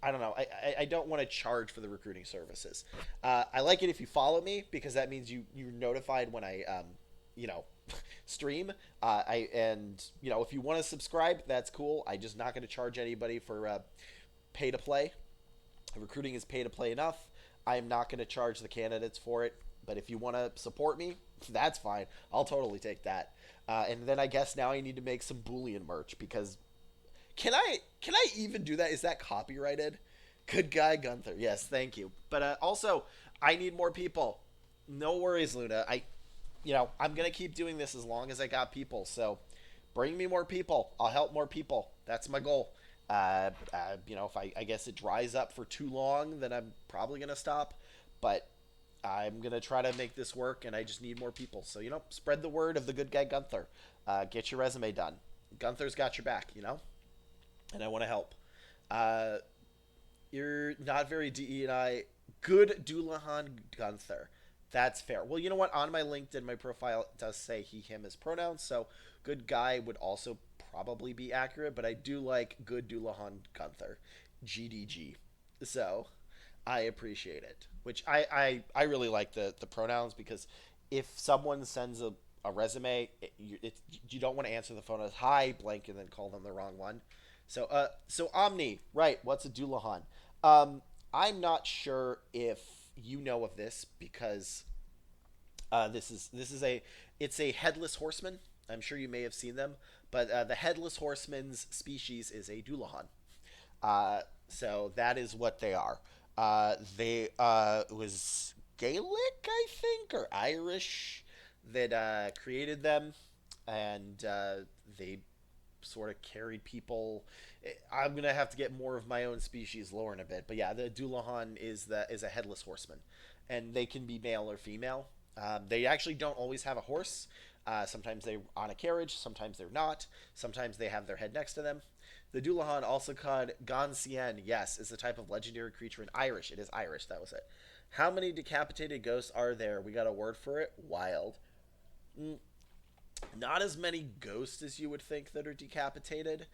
I don't know. I don't want to charge for the recruiting services. I like it if you follow me because that means you're notified when I you know stream. If you want to subscribe, that's cool. I'm just not going to charge anybody for pay to play. Recruiting is pay to play enough. I am not going to charge the candidates for it. But if you want to support me, that's fine. I'll totally take that. And then I guess now I need to make some Boolean merch because can I even do that? Is that copyrighted? Good guy Gunther. Yes, thank you. But also, I need more people. No worries, Luna. I'm gonna keep doing this as long as I got people. So, bring me more people. I'll help more people. That's my goal. If I guess it dries up for too long, then I'm probably gonna stop. But I'm gonna try to make this work, and I just need more people. So spread the word of the good guy Gunther. Get your resume done. Gunther's got your back. And I want to help. You're not very DE&I. Good Doulahan Gunther. That's fair. Well, you know what? On my LinkedIn, my profile does say he, him as pronouns, so good guy would also probably be accurate, but I do like good Doulahan Gunther. GDG. So, I appreciate it. Which I really like the pronouns because if someone sends a resume, you don't want to answer the phone as hi blank and then call them the wrong one. So Omni, right? What's a Doulahan? I'm not sure if you know of this because it's a headless horseman. I'm sure you may have seen them, but the headless horseman's species is a Doulahan. So that is what they are. They was Gaelic, I think, or Irish that created them, and they sort of carried people. I'm gonna have to get more of my own species lore in a bit, but yeah, the Doulahan is a headless horseman, and they can be male or female. They actually don't always have a horse. Sometimes they're on a carriage, sometimes they're not. Sometimes they have their head next to them. The Doulahan, also called Gansien, yes, is a type of legendary creature in Irish. It is Irish, that was it. How many decapitated ghosts are there? We got a word for it. Wild. Not as many ghosts as you would think that are decapitated,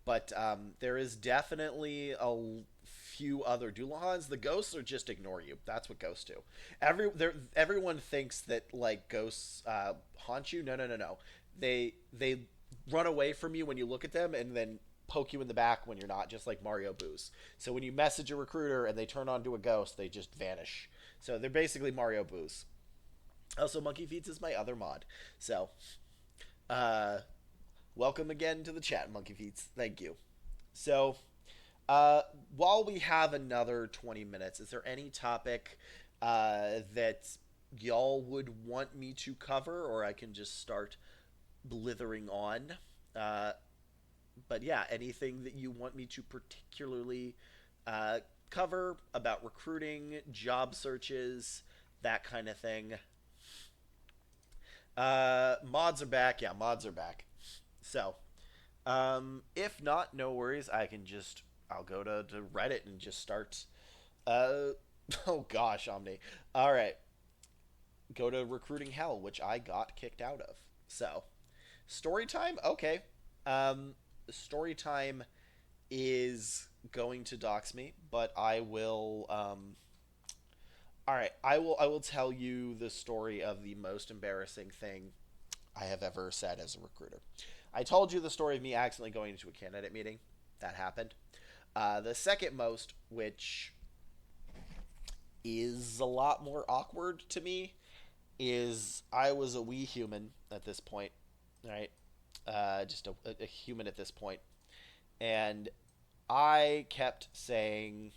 but there is definitely a few other Doulahans. The ghosts are just ignore you. That's what ghosts do. Everyone thinks that like ghosts haunt you. No, no, no, no. They run away from you when you look at them, and then poke you in the back when you're not, just like Mario Boos. So when you message a recruiter and they turn onto a ghost, they just vanish. So they're basically Mario Boos. Also, Monkey Feets is my other mod. So uh, welcome again to the chat, Monkey Feets. Thank you. So, while we have another 20 minutes, is there any topic that y'all would want me to cover, or I can just start blithering on? Uh, but yeah, anything that you want me to particularly uh, cover about recruiting, job searches, that kind of thing. Mods are back. Yeah, mods are back. So, if not, no worries. I'll go to Reddit and just start. Uh, oh gosh, Omni. All right, go to recruiting hell, which I got kicked out of. So, story time. Okay. Story time is going to dox me, but I will. All right, I will tell you the story of the most embarrassing thing I have ever said as a recruiter. I told you the story of me accidentally going into a candidate meeting. That happened. The second most, which is a lot more awkward to me, is I was a wee human at this point, right? Just a human at this point, and I kept saying,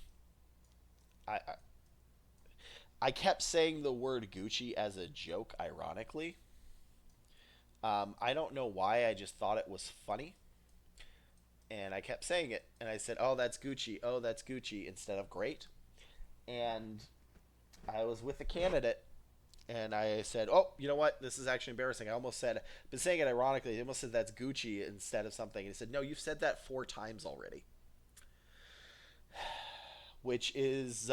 I I kept saying the word Gucci as a joke, ironically. I don't know why. I just thought it was funny, and I kept saying it. And I said, "Oh, that's Gucci. Oh, that's Gucci," instead of great. And I was with a candidate, and I said, "Oh, you know what? This is actually embarrassing." I almost said, been saying it ironically. I almost said that's Gucci instead of something. And he said, "No, you've said that 4 times already," which is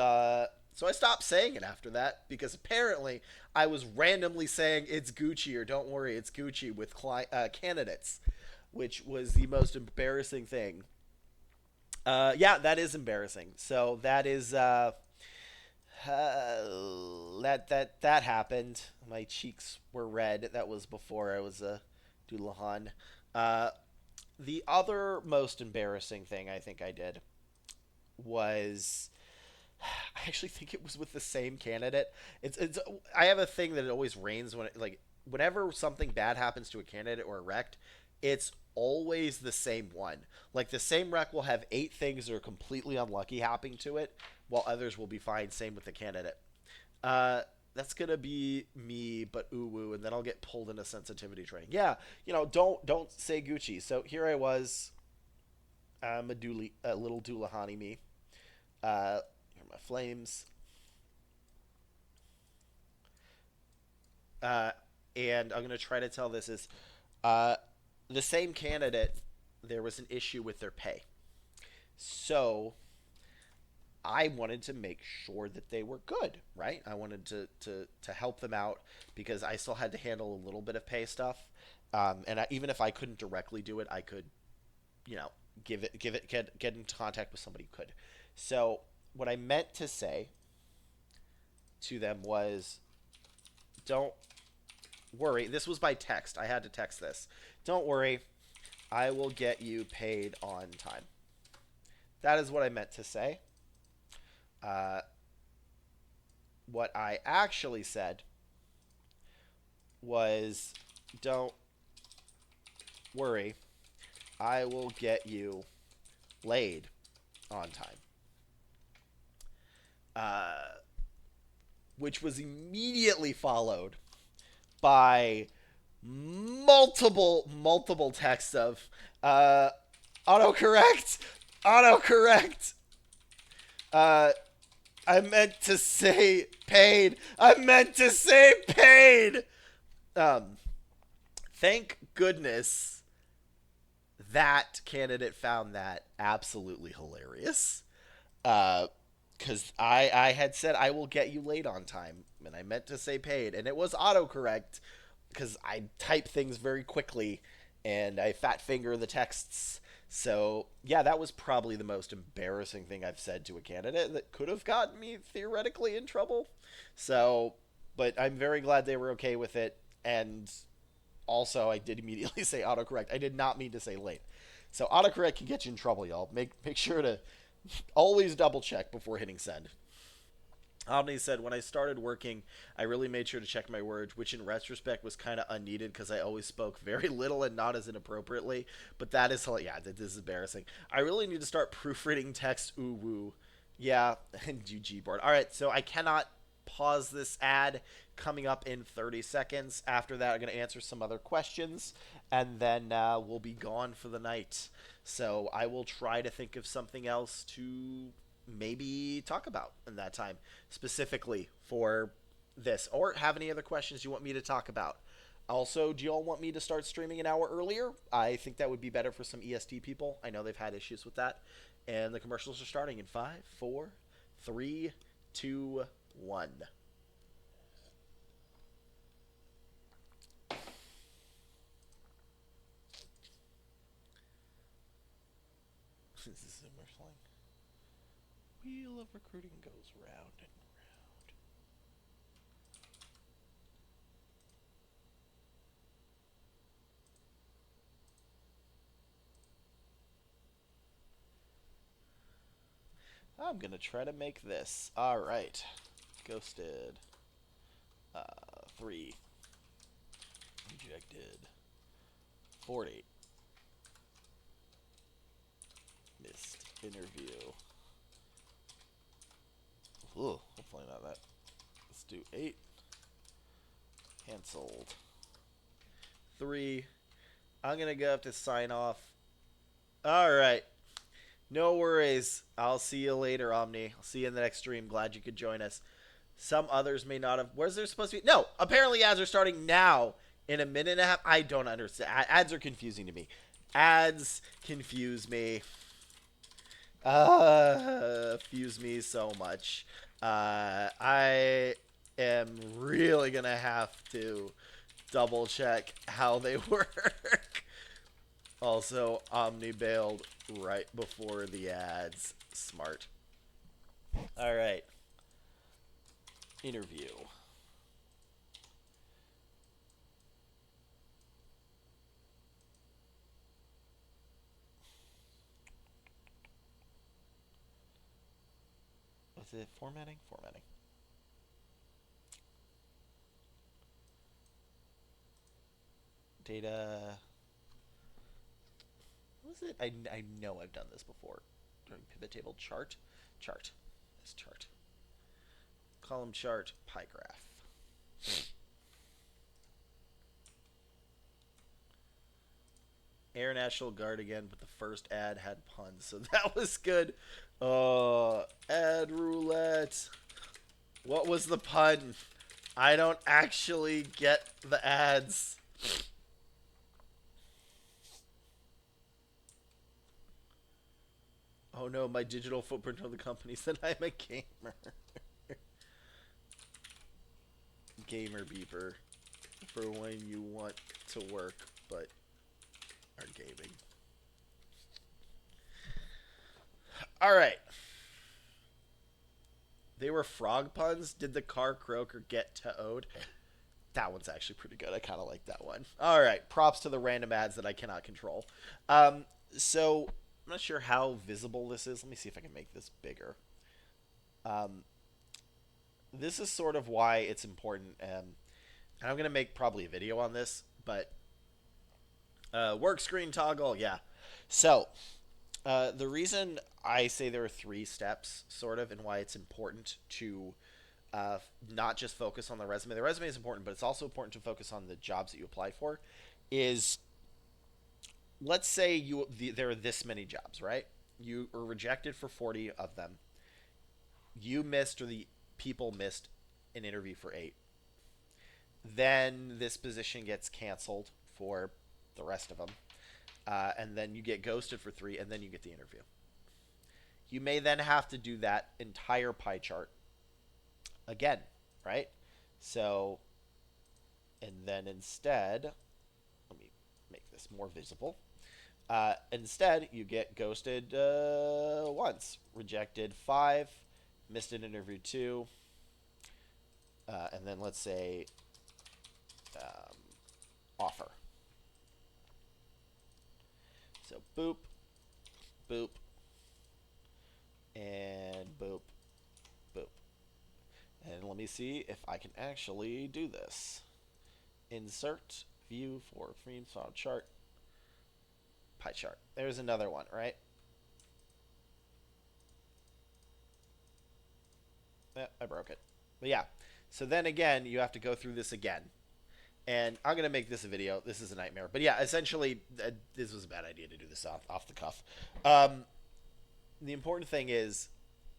So I stopped saying it after that because apparently I was randomly saying it's Gucci or don't worry, it's Gucci with candidates, which was the most embarrassing thing. Yeah, that is embarrassing. So that is that happened. My cheeks were red. That was before I was a Dulahan. Uh, the other most embarrassing thing I think I did was I actually think it was with the same candidate. It's I have a thing that it always rains when like whenever something bad happens to a candidate or a rec, it's always the same one. Like the same rec will have 8 things that are completely unlucky happening to it, while others will be fine. Same with the candidate. Uh, that's gonna be me, but uwu, and then I'll get pulled into sensitivity training. Yeah, don't say Gucci. So here I was, a little Dulahani me. Here are my flames. Uh, and I'm gonna try to tell this is, uh, the same candidate. There was an issue with their pay, so I wanted to make sure that they were good, right? I wanted to help them out because I still had to handle a little bit of pay stuff, even if I couldn't directly do it, I could, you know, get in contact with somebody who could. So what I meant to say to them was, "Don't worry." This was by text. I had to text this. "Don't worry, I will get you paid on time." That is what I meant to say. Uh, what I actually said was, "Don't worry, I will get you laid on time." Uh, which was immediately followed by multiple texts of autocorrect, autocorrect. Uh, I meant to say paid. I meant to say paid. Um, thank goodness that candidate found that absolutely hilarious. Because I had said I will get you late on time, and I meant to say paid, and it was autocorrect because I type things very quickly, and I fat finger the texts. So yeah, that was probably the most embarrassing thing I've said to a candidate that could have gotten me theoretically in trouble. So, but I'm very glad they were okay with it, and also I did immediately say autocorrect. I did not mean to say late. So autocorrect can get you in trouble, y'all. Make sure to always double check before hitting send. Omni said, when I started working, I really made sure to check my words, which in retrospect was kind of unneeded because I always spoke very little and not as inappropriately. But that is, yeah, this is embarrassing. I really need to start proofreading text. Ooh, woo. Yeah, and GG board. All right, so I cannot pause this ad coming up in 30 seconds. After that, I'm going to answer some other questions, and then we'll be gone for the night. So I will try to think of something else to maybe talk about in that time specifically for this, or have any other questions you want me to talk about. Also, do y'all want me to start streaming an hour earlier? I think that would be better for some EST people. I know they've had issues with that. And the commercials are starting in 5, 4, 3, 2, 1. This is SummerSlam. Wheel of recruiting goes round and round. I'm gonna try to make this. All right, ghosted. 3 rejected. 40 missed interview. Ooh, hopefully not that. Let's do 8 canceled. 3. I'm gonna go have to sign off. All right. No worries. I'll see you later, Omni. I'll see you in the next stream. Glad you could join us. Some others may not have. Where's there supposed to be? No, apparently ads are starting now in a minute and a half. I don't understand. Ads are confusing to me. Ads confuse me. Fuse me so much. I am really gonna have to double check how they work. Also, Omni bailed right before the ads. Smart. All right. Interview. Was it formatting? Formatting. Data. What was it? I know I've done this before. During pivot table chart. Chart. This chart. Column chart. Pie graph. Air National Guard again, but the first ad had puns, so that was good. Ad roulette. What was the pun? I don't actually get the ads. Oh no, my digital footprint on the company said I'm a gamer. Gamer beeper. For when you want to work, but are gaming. Alright. They were frog puns. Did the car croaker get Toad? That one's actually pretty good. I kind of like that one. All right. Props to the random ads that I cannot control. So I'm not sure how visible this is. Let me see if I can make this bigger. Um, this is sort of why it's important. And I'm going to make probably a video on this, but work screen toggle, yeah. So the reason I say there are three steps, sort of, and why it's important to not just focus on the resume. The resume is important, but it's also important to focus on the jobs that you apply for. Is let's say there are this many jobs, right? You are rejected for 40 of them. You missed, or the people missed, an interview for 8. Then this position gets canceled for the rest of them, and then you get ghosted for 3, and then you get the interview. You may then have to do that entire pie chart again, right? So, and then instead, let me make this more visible. Instead, you get ghosted once, rejected 5, missed an interview 2, and then let's say um, offer. So boop, boop, and boop, boop. And let me see if I can actually do this. Insert, view for free file chart, pie chart. There's another one, right? I broke it. But yeah. So then again, you have to go through this again. And I'm going to make this a video. This is a nightmare. But yeah, essentially, this was a bad idea to do this off the cuff. The important thing is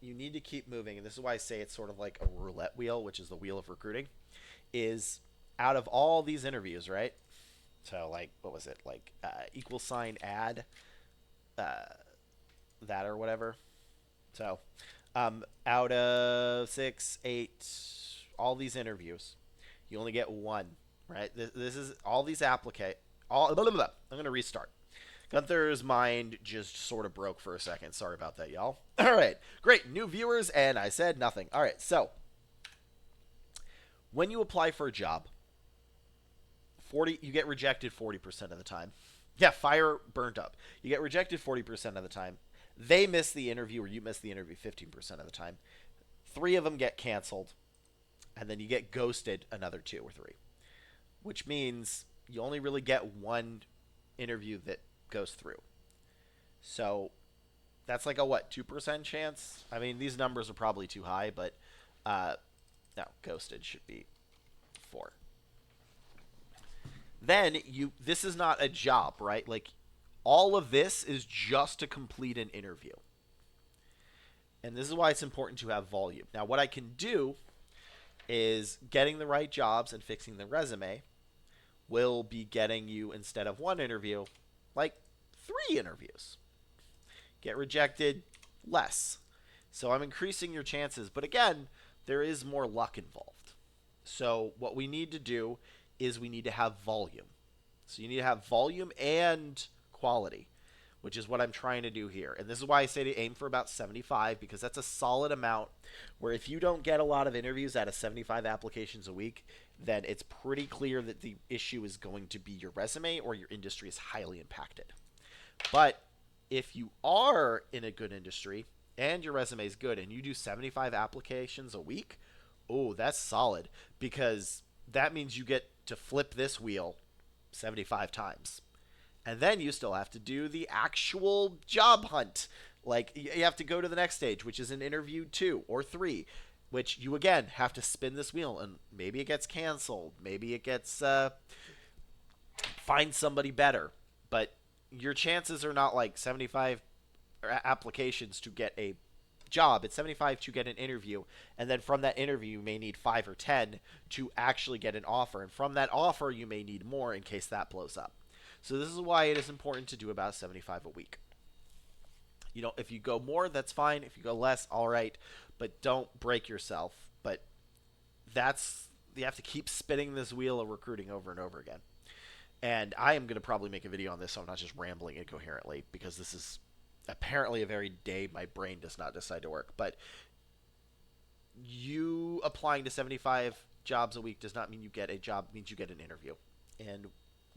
you need to keep moving. And this is why I say it's sort of like a roulette wheel, which is the wheel of recruiting. Is out of all these interviews, right? So, like, what was it? Like, equal sign ad, uh, that or whatever. So, out of 6, 8, all these interviews, you only get one, right? This is all these applicate. All blah, blah, blah. I'm gonna restart. Gunther's mind just sort of broke for a second. Sorry about that, y'all. All right, great new viewers, and I said nothing. All right, so when you apply for a job, 40 you get rejected 40% of the time. Yeah, fire burnt up. You get rejected 40% of the time. They miss the interview, or you miss the interview 15% of the time. 3 of them get canceled, and then you get ghosted another 2 or 3, which means you only really get one interview that goes through. So that's like a what, 2% chance? I mean, these numbers are probably too high, but no, ghosted should be 4. Then this is not a job, right? Like all of this is just to complete an interview. And this is why it's important to have volume. Now, what I can do is getting the right jobs and fixing the resume will be getting you, instead of one interview, like 3 interviews. Get rejected, less. So I'm increasing your chances, but again, there is more luck involved. So what we need to do is we need to have volume. So you need to have volume and quality, which is what I'm trying to do here. And this is why I say to aim for about 75, because that's a solid amount where if you don't get a lot of interviews out of 75 applications a week, then it's pretty clear that the issue is going to be your resume or your industry is highly impacted. But if you are in a good industry and your resume is good and you do 75 applications a week, oh, that's solid, because that means you get to flip this wheel 75 times. And then you still have to do the actual job hunt. Like, you have to go to the next stage, which is an interview 2 or 3, which you again have to spin this wheel, and maybe it gets canceled, maybe it gets find somebody better. But your chances are not like 75 applications to get a job. It's 75 to get an interview, and then from that interview you may need 5 or 10 to actually get an offer, and from that offer you may need more in case that blows up. So this is why it is important to do about 75 a week. You know, if you go more, that's fine. If you go less, all right, but don't break yourself. But that's you have to keep spinning this wheel of recruiting over and over again. And I am going to probably make a video on this, so I'm not just rambling incoherently, because this is apparently a very day my brain does not decide to work. But you applying to 75 jobs a week does not mean you get a job, it means you get an interview. And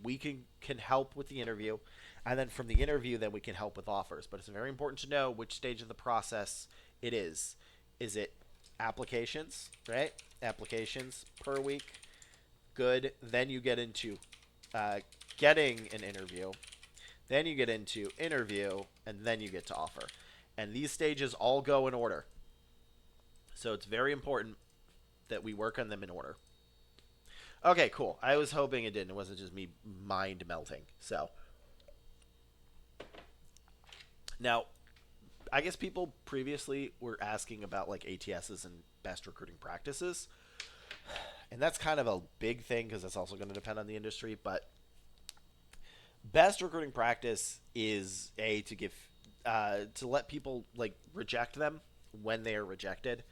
we can help with the interview, and then from the interview then we can help with offers. But it's very important to know which stage of the process it is. Is it applications, right? Applications per week, good. Then you get into getting an interview, then you get into interview, and then you get to offer. And these stages all go in order, so it's very important that we work on them in order. Okay, cool. I was hoping it didn't. It wasn't just me mind melting. So now, I guess people previously were asking about like ATSs and best recruiting practices, and that's kind of a big thing because that's also going to depend on the industry. But best recruiting practice is to give to let people like reject them when they are rejected,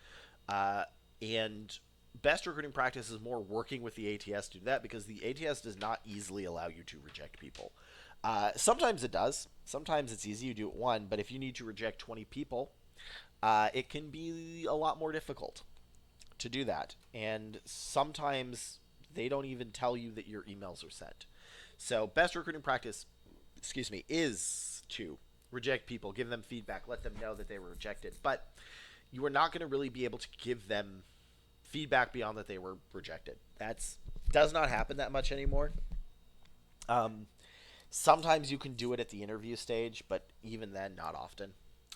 and best recruiting practice is more working with the ATS to do that, because the ATS does not easily allow you to reject people. Sometimes it does. Sometimes it's easy. You do it one, but if you need to reject 20 people, it can be a lot more difficult to do that. And sometimes they don't even tell you that your emails are sent. So best recruiting practice, is to reject people, give them feedback, let them know that they were rejected. But you are not going to really be able to give them feedback beyond that they were rejected. That's does not happen that much anymore. Sometimes you can do it at the interview stage, but even then, not often.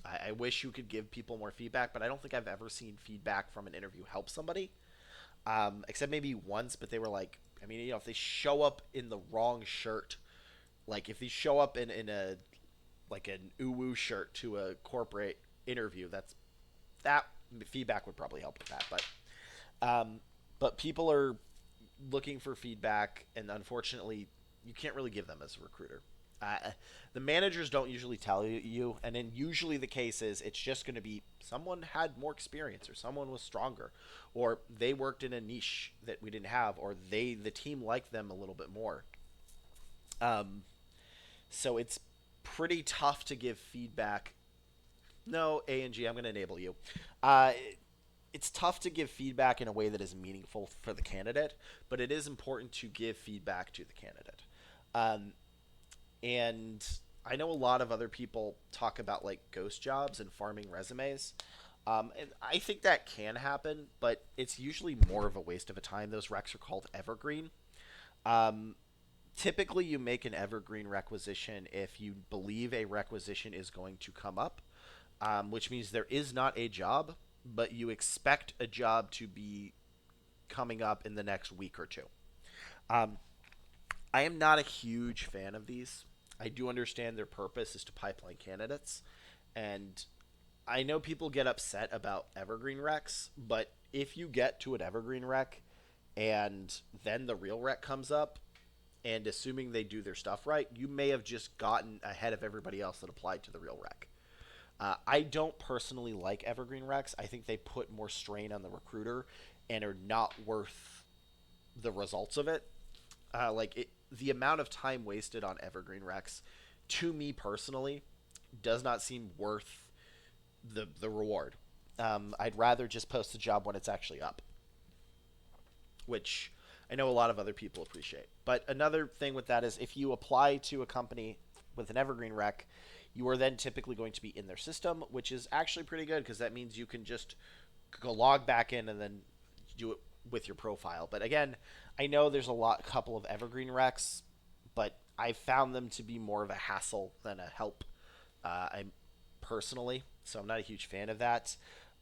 I wish you could give people more feedback, but I don't think I've ever seen feedback from an interview help somebody, except maybe once. But they were like, I mean, if they show up in the wrong shirt, like if they show up in a like an uwu shirt to a corporate interview, that feedback would probably help with that. But people are looking for feedback, and unfortunately, you can't really give them as a recruiter. The managers don't usually tell you, and then usually the case is it's just going to be someone had more experience, or someone was stronger, or they worked in a niche that we didn't have, or the team liked them a little bit more. So it's pretty tough to give feedback. No, A and G, I'm going to enable you. It's tough to give feedback in a way that is meaningful for the candidate, but it is important to give feedback to the candidate. And I know a lot of other people talk about like ghost jobs and farming resumes. And I think that can happen, but it's usually more of a waste of a time. Those recs are called evergreen. Um, Typically, you make an evergreen requisition if you believe a requisition is going to come up, which means there is not a job, but you expect a job to be coming up in the next week or two. Um, I am not a huge fan of these. I do understand their purpose is to pipeline candidates, and I know people get upset about evergreen recs, but if you get to an evergreen rec and then the real rec comes up, and assuming they do their stuff right, you may have just gotten ahead of everybody else that applied to the real rec. I don't personally like evergreen recs. I think they put more strain on the recruiter and are not worth the results of it. The amount of time wasted on evergreen recs, to me personally, does not seem worth the reward. I'd rather just post the job when it's actually up, which I know a lot of other people appreciate. But another thing with that is if you apply to a company with an evergreen rec, you are then typically going to be in their system, which is actually pretty good because that means you can just go log back in and then do it with your profile. But again, I know there's couple of evergreen recs, but I found them to be more of a hassle than a help. I personally, so I'm not a huge fan of that.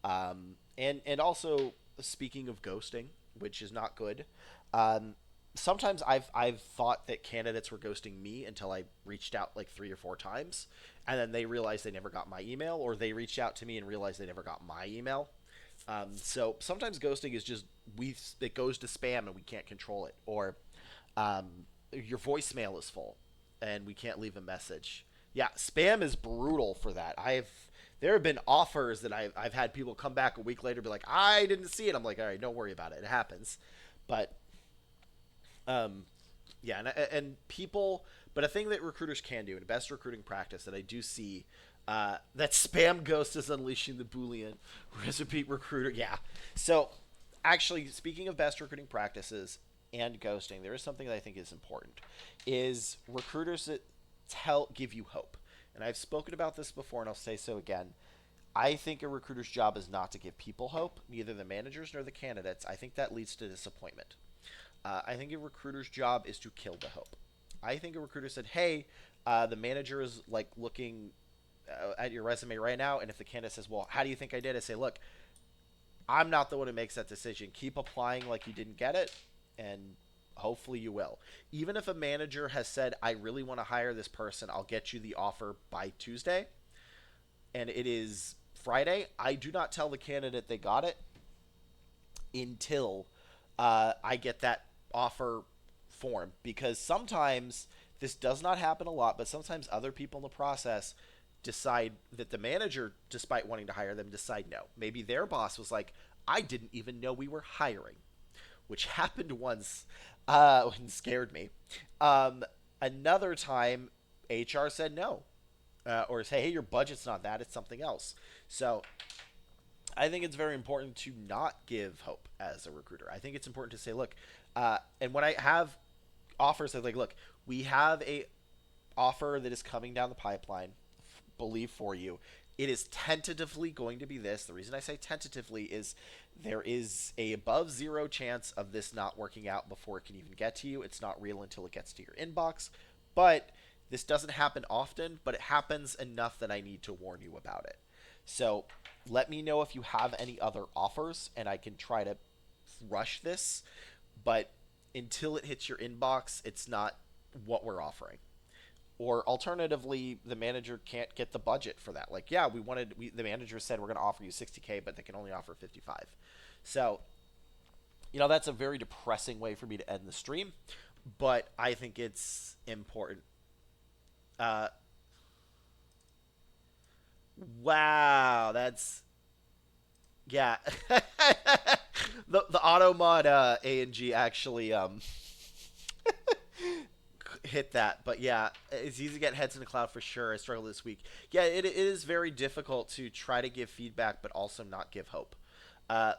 And also speaking of ghosting, which is not good. Um, Sometimes I've thought that candidates were ghosting me until I reached out like 3 or 4 times, and then they realized they never got my email, or they reached out to me and realized they never got my email. So sometimes ghosting is just it goes to spam and we can't control it, or um, your voicemail is full and we can't leave a message. Yeah, spam is brutal for that. There have been offers that I've had people come back a week later and be like, I didn't see it. I'm like, all right, don't worry about it. It happens. But um, yeah, and people, but a thing that recruiters can do, and best recruiting practice that I do see, that spam ghost is unleashing the Boolean repeat recruiter. Yeah. So, actually, speaking of best recruiting practices and ghosting, there is something that I think is important: is recruiters that give you hope. And I've spoken about this before, and I'll say so again. I think a recruiter's job is not to give people hope, neither the managers nor the candidates. I think that leads to disappointment. I think a recruiter's job is to kill the hope. I think a recruiter said, "Hey, the manager is like looking at your resume right now," and if the candidate says, "Well, how do you think I did?" I say, "Look, I'm not the one who makes that decision. Keep applying like you didn't get it, and hopefully you will." Even if a manager has said, "I really want to hire this person. I'll get you the offer by Tuesday," and it is Friday, I do not tell the candidate they got it until I get that offer form, because sometimes this does not happen a lot, but sometimes other people in the process decide that the manager, despite wanting to hire them, decide no. Maybe their boss was like, I didn't even know we were hiring, which happened once and scared me. Um, Another time, HR said no, or say, hey, your budget's not that, it's something else. So I think it's very important to not give hope as a recruiter. I think it's important to say, look, and when I have offers, like, look, we have a offer that is coming down the pipeline, believe for you. It is tentatively going to be this. The reason I say tentatively is there is a above zero chance of this not working out before it can even get to you. It's not real until it gets to your inbox. But this doesn't happen often, but it happens enough that I need to warn you about it. So let me know if you have any other offers, and I can try to rush this. But until it hits your inbox, it's not what we're offering. Or alternatively, the manager can't get the budget for that. Like, yeah, the manager said we're going to offer you 60K, but they can only offer 55. So, that's a very depressing way for me to end the stream, but I think it's important. Uh, wow, that's yeah. The auto mod A&G actually hit that. But yeah, it's easy to get heads in the cloud for sure. I struggled this week. Yeah, it is very difficult to try to give feedback, but also not give hope. Uh,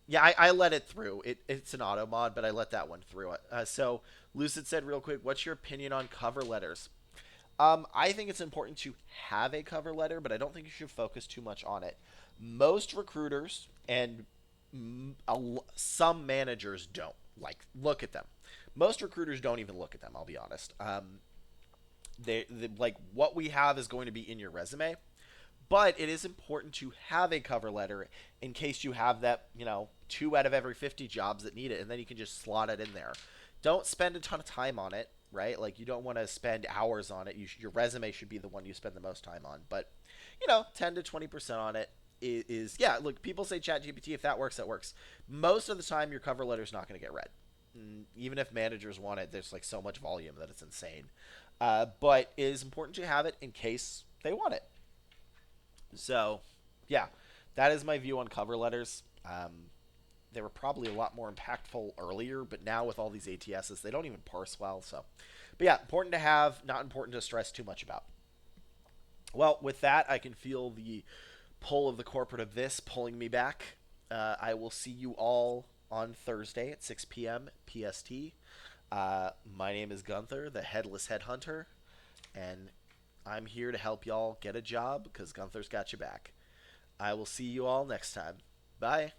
yeah, I let it through. It's an auto mod, but I let that one through. So Lucid said real quick, what's your opinion on cover letters? I think it's important to have a cover letter, but I don't think you should focus too much on it. Most recruiters and some managers don't look at them. Most recruiters don't even look at them. I'll be honest. They like what we have is going to be in your resume, but it is important to have a cover letter in case you have that 2 out of every 50 jobs that need it, and then you can just slot it in there. Don't spend a ton of time on it, right? Like you don't want to spend hours on it. Your resume should be the one you spend the most time on, but 10 to 20% on it yeah. Look, people say ChatGPT. If that works, that works. Most of the time, your cover letter is not going to get read. Even if managers want it, there's like so much volume that it's insane. But it is important to have it in case they want it. So, yeah, that is my view on cover letters. They were probably a lot more impactful earlier, but now with all these ATSs, they don't even parse well. So, but yeah, important to have, not important to stress too much about. Well, with that, I can feel the pull of the corporate abyss pulling me back. I will see you all on Thursday at 6 p.m. PST. My name is Gunther, the Headless Headhunter, and I'm here to help y'all get a job because Gunther's got your back. I will see you all next time. Bye.